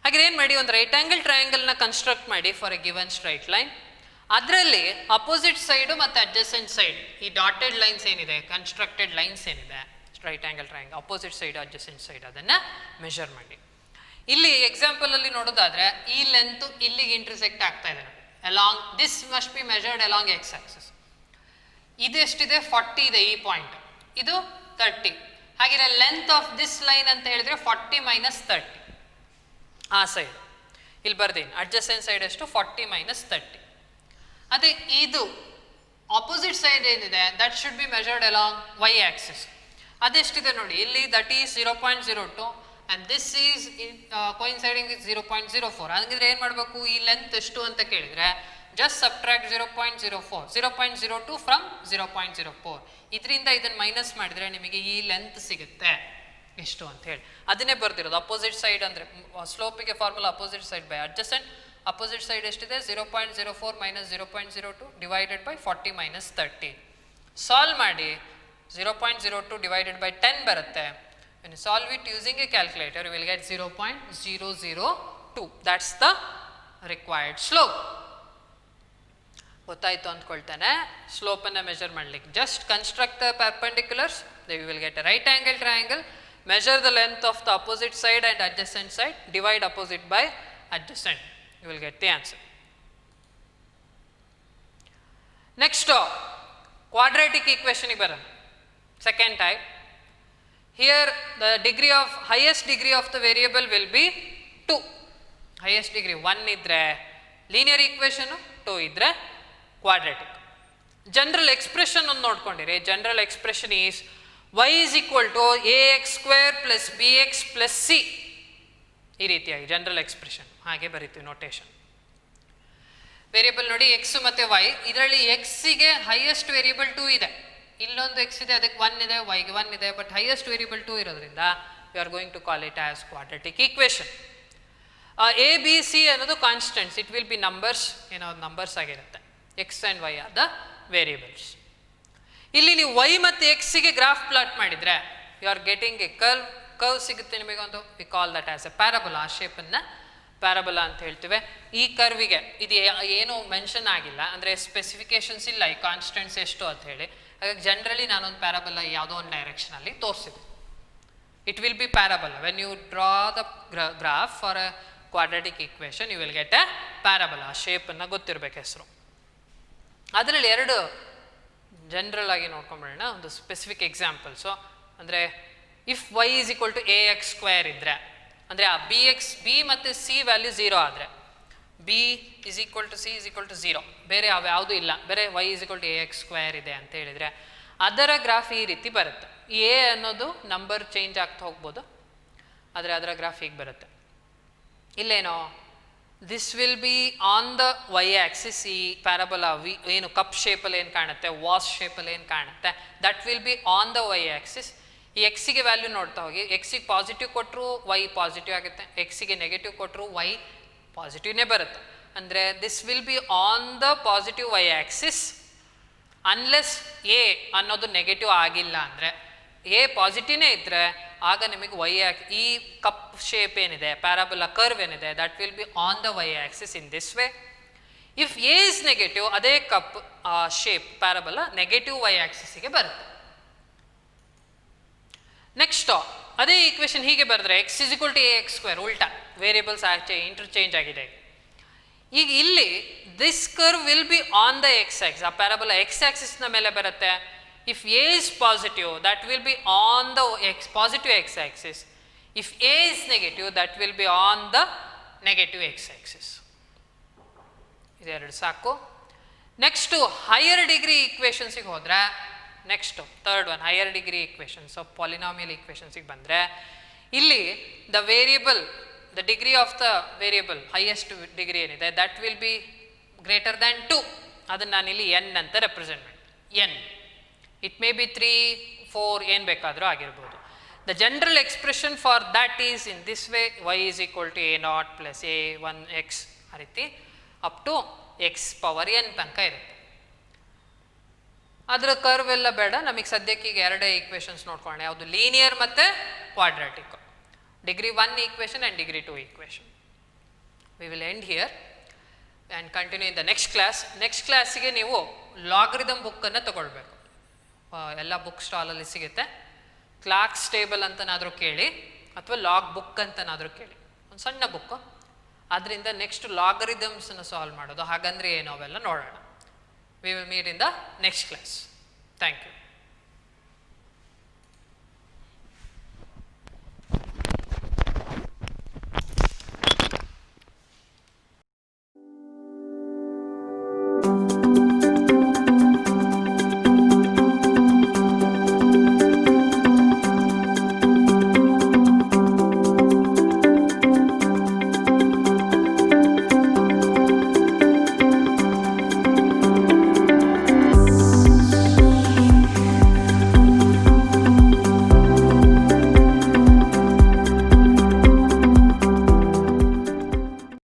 ಹಾಗೆ ಏನು ಮಾಡಿ, ಒಂದು ರೈಟ್ ಆ್ಯಂಗಲ್ ಟ್ರಯಾಂಗಲ್ನ ಕನ್ಸ್ಟ್ರಕ್ಟ್ ಮಾಡಿ for a given straight line. ಅದರಲ್ಲಿ ಅಪೋಸಿಟ್ ಸೈಡು ಮತ್ತು ಅಡ್ಜಸೆಂಟ್ ಸೈಡ್, ಈ ಡಾಟೆಡ್ ಲೈನ್ಸ್ ಏನಿದೆ, ಕನ್ಸ್ಟ್ರಕ್ಟೆಡ್ ಲೈನ್ಸ್ ಏನಿದೆ right angle triangle opposite side adjacent side ಅದನ್ನು ಮೆಷರ್ ಮಾಡಿ. ಇಲ್ಲಿ ಎಕ್ಸಾಂಪಲಲ್ಲಿ ನೋಡೋದಾದರೆ ಈ ಲೆಂತು ಇಲ್ಲಿಗೆ ಇಂಟರ್ಸೆಕ್ಟ್ ಆಗ್ತಾ ಇದೆ ನೋಡಿ. Along this must be measured along X axis. ಇದೆಷ್ಟಿದೆ 40 ಇದೆ ಈ ಪಾಯಿಂಟ್, ಇದು 30. ಹಾಗೆ ಲೆಂತ್ ಆಫ್ ದಿಸ್ ಲೈನ್ ಅಂತ ಹೇಳಿದ್ರೆ 40 ಮೈನಸ್ 30 ಆ ಸೈಡ್ ಇಲ್ಲಿ ಬರ್ದೀನಿ. ಅಡ್ಜಸೆಂಟ್ ಸೈಡ್ ಎಷ್ಟು 40 ಮೈನಸ್ 30. ಅದೇ ಇದು ಆಪೋಸಿಟ್ ಸೈಡ್ ಏನಿದೆ that should be measured along Y axis. ಅದೆಷ್ಟಿದೆ ನೋಡಿ ಇಲ್ಲಿ, that is 0.02 and this is coinciding with 0.04. ಹಾಗಿದ್ರೆ ಏನು ಮಾಡಬೇಕು, ಈ ಲೆಂತ್ ಎಷ್ಟು ಅಂತ ಕೇಳಿದ್ರೆ just subtract 0.04, 0.02 from 0.04. ಇದರಿಂದ ಇದನ್ನು ಮೈನಸ್ ಮಾಡಿದರೆ ನಿಮಗೆ ಈ ಲೆಂತ್ ಸಿಗುತ್ತೆ ಎಷ್ಟು ಅಂತ ಹೇಳಿ. ಅದನ್ನೇ ಬರ್ದಿರೋದು ಅಪೋಸಿಟ್ ಸೈಡ್ ಅಂದರೆ ಸ್ಲೋಪಿಗೆ formula opposite side by adjacent. Opposite side ಎಷ್ಟಿದೆ 0.04 minus 0.02 divided by 40 minus 30. Solve ಮಾಡಿ 0.02 ಡಿವೈಡೆಡ್ ಬೈ 10 ಬರುತ್ತೆ. When you solve it using a calculator, you will get 0.002. That's the required slope. ಗೊತ್ತಾಯ್ತು ಅಂದ್ಕೊಳ್ತಾನೆ ಸ್ಲೋಪನ್ನು ಮೆಷರ್ ಮಾಡಲಿಕ್ಕೆ. Just construct the ಪರ್ಪೆಂಡಿಕ್ಯುಲರ್ಸ್, you will get a right angle triangle, measure the length of the opposite side and adjacent side, divide opposite by adjacent. You will get the answer. Next, quadratic equation ಗೆ ಬರೋಣ. Second type. Here the degree of highest degree of the variable will be 2. Highest degree 1 ಇದ್ರೆ linear equation, 2 ಇದ್ರೆ quadratic. General expression ಒಂದು ನೋಡ್ಕೊಂಡಿರಿ. General expression is y is equal to ax square plus bx plus c. ಈ ರೀತಿಯಾಗಿ general expression ಹಾಗೆ ಬರೀತೀವಿ notation. Variable ನೋಡಿ x ಮತ್ತು y, ಇದರಲ್ಲಿ x-ಗೆ highest variable 2 ಇದೆ, ಇಲ್ಲೊಂದು x ಇದೆ ಅದಕ್ಕೆ 1 ಇದೆ, y-ಗೆ 1 ಇದೆ, ಬಟ್ ಹೈಯೆಸ್ಟ್ ವೇರಿಯಬಲ್ 2 ಇರೋದ್ರಿಂದ we are going to call it as quadratic equation. A B C ಅನ್ನೋದು constants, it will be numbers, ಏನೋ ನಂಬರ್ಸ್ ಆಗಿರುತ್ತೆ. x and y are the variables. ಇಲ್ಲಿ ನೀವು y ಮತ್ತು x-ಗೆ ಗ್ರಾಫ್ ಪ್ಲಾಟ್ ಮಾಡಿದರೆ you are getting a curve ಸಿಗುತ್ತೆ ನಿಮಗೊಂದು. We call that as a parabola. ಆ ಶೇಪನ್ನು ಪ್ಯಾರಬೋಲಾ ಅಂತ ಹೇಳ್ತೇವೆ. ಈ ಕರ್ವಿಗೆ ಇದು ಏನೂ ಮೆನ್ಷನ್ ಆಗಿಲ್ಲ, ಅಂದರೆ ಸ್ಪೆಸಿಫಿಕೇಶನ್ಸ್ ಇಲ್ಲ ಈ ಕಾನ್ಸ್ಟೆಂಟ್ಸ್ ಎಷ್ಟು ಅಂತ ಹೇಳಿ. ಹಾಗಾಗಿ ಜನರಲಿ ನಾನೊಂದು ಪ್ಯಾರಬೋಲಾ ಯಾವುದೋ ಒಂದು ಡೈರೆಕ್ಷನಲ್ಲಿ ತೋರಿಸಿದೆ. It will be parabola. When you draw the graph for a quadratic equation you will get a parabola. ಆ ಶೇಪನ್ನು ಗೊತ್ತಿರಬೇಕು ಹೆಸರು. ಅದರಲ್ಲಿ ಎರಡು ಜನರಲ್ ಆಗಿ ನೋಡ್ಕೊಂಬಿಡೋಣ, ಒಂದು ಸ್ಪೆಸಿಫಿಕ್ ಎಕ್ಸಾಂಪಲ್ಸು. ಅಂದರೆ if y is equal to A X square ಇದ್ದರೆ, ಅಂದರೆ ಆ ಬಿ ಮತ್ತು ಸಿ ವ್ಯಾಲ್ಯೂ 0 ಆದರೆ b is equal to c is equal to 0, ಬೇರೆ ಯಾವುದೂ ಇಲ್ಲ, ಬೇರೆ y is equal to A X square ಇದೆ ಅಂತ ಹೇಳಿದರೆ ಅದರ ಗ್ರಾಫ್ ಈ ರೀತಿ ಬರುತ್ತೆ. ಈ ಎ ಅನ್ನೋದು ನಂಬರ್ ಚೇಂಜ್ ಆಗ್ತಾ ಹೋಗ್ಬೋದು, ಆದರೆ ಅದರ ಗ್ರಾಫ್ ಹೀಗೆ ಬರುತ್ತೆ. ಇಲ್ಲೇನೋ this will be on the Y axis. ಈ ಪ್ಯಾರಬೋಲಾ ಏನು ಕಪ್ ಶೇಪಲ್ಲಿ ಏನು ಕಾಣುತ್ತೆ, ವಾಸ್ ಶೇಪಲ್ಲಿ ಏನು ಕಾಣುತ್ತೆ, that will be on the Y axis. ಈ ಎಕ್ಸಿಗೆ ವ್ಯಾಲ್ಯೂ ನೋಡ್ತಾ ಹೋಗಿ, ಎಕ್ಸಿಗೆ ಪಾಸಿಟಿವ್ ಕೊಟ್ಟರು ವೈ ಪಾಸಿಟಿವ್ ಆಗುತ್ತೆ, ಎಕ್ಸಿಗೆ ನೆಗೆಟಿವ್ ಕೊಟ್ಟರು ವೈ ಪಾಸಿಟಿವ್ನೇ ಬರುತ್ತೆ. ಅಂದರೆ this will be on the positive y axis unless a ಅನ್ನೋದು ನೆಗೆಟಿವ್ ಆಗಿಲ್ಲ. ಅಂದರೆ ಎ ಪಾಸಿಟಿವ್ನೇ ಇದ್ದರೆ ಆಗ ನಿಮಗೆ ವೈ ಈ ಕಪ್ ಶೇಪ್ ಏನಿದೆ, ಪ್ಯಾರಾಬೋಲಾ ಕರ್ವ್ ಏನಿದೆ, that will be on the Y axis in this way. If A is negative, ಅದೇ cup shape parabola negative Y ಆ್ಯಕ್ಸಿಸ್ಗೆ ಬರುತ್ತೆ. ನೆಕ್ಸ್ಟ್ ಅದೇ ಈಕ್ವೇಷನ್ ಹೀಗೆ ಬರೆದ್ರೆ X is equal to A X square, ಉಲ್ಟಾ variables interchange ಆಗಿದೆ. ಈಗ ಇಲ್ಲಿ this curve will be on the X axis, ಆ ಪ್ಯಾರಾಬೋಲಾ ಎಕ್ಸ್ ಆಕ್ಸಿಸ್ನ ಮೇಲೆ ಬರುತ್ತೆ. If A is positive, that will be on the positive x-axis. If A is negative, that will be on the negative x-axis. ಇದೆರಡು ಸಾಕು. Next higher degree ಈಕ್ವೇಷನ್ಸಿಗೆ ಹೋದರೆ, next third one higher degree equations of polynomial ಈಕ್ವೇಷನ್ಸಿಗೆ ಬಂದರೆ, ಇಲ್ಲಿ the variable, the degree of the variable highest degree ಏನಿದೆ that will be greater than 2. ಅದನ್ನು ನಾನಿಲ್ಲಿ ಎನ್ ಅಂತ ರೆಪ್ರೆಸೆಂಟ್ ಮಾಡ್ತೀನಿ. ಎನ್ ಇಟ್ ಮೇ ಬಿ 3, 4 ಏನು ಬೇಕಾದರೂ ಆಗಿರ್ಬೋದು. The general expression for that is in this way, y is equal to a0 plus a1x ಆ ರೀತಿ up to x power n ತನಕ ಇರುತ್ತೆ. ಅದರ ಕರ್ವ್ ಎಲ್ಲ ಬೇಡ ನಮಗೆ ಸದ್ಯಕ್ಕೆ ಈಗ ಎರಡೇ ಈಕ್ವೇಷನ್ಸ್ ನೋಡ್ಕೊಳ್ಳೋಣ, ಯಾವುದು ಲೀನಿಯರ್ ಮತ್ತು quadratic, degree 1 equation and degree 2 equation. We will end here and continue in the next class. Next ಕ್ಲಾಸಿಗೆ ನೀವು ಲಾಗರಿದಮ್ ಬುಕ್ಕನ್ನು ತಗೊಳ್ಬೇಕು. ಎಲ್ಲ ಬುಕ್ ಸ್ಟಾಲಲ್ಲಿ ಸಿಗುತ್ತೆ. ಕ್ಲಾರ್ಕ್ಸ್ ಟೇಬಲ್ ಅಂತನಾದರೂ ಕೇಳಿ ಅಥವಾ ಲಾಗ್ ಬುಕ್ ಅಂತನಾದರೂ ಕೇಳಿ, ಒಂದು ಸಣ್ಣ ಬುಕ್ಕು. ಅದರಿಂದ ನೆಕ್ಸ್ಟ್ ಲಾಗರಿದಮ್ಸನ್ನು ಸಾಲ್ವ್ ಮಾಡೋದು, ಹಾಗಂದ್ರೆ ಏನು ಅವೆಲ್ಲ ನೋಡೋಣ. We will meet in the next class. Thank you.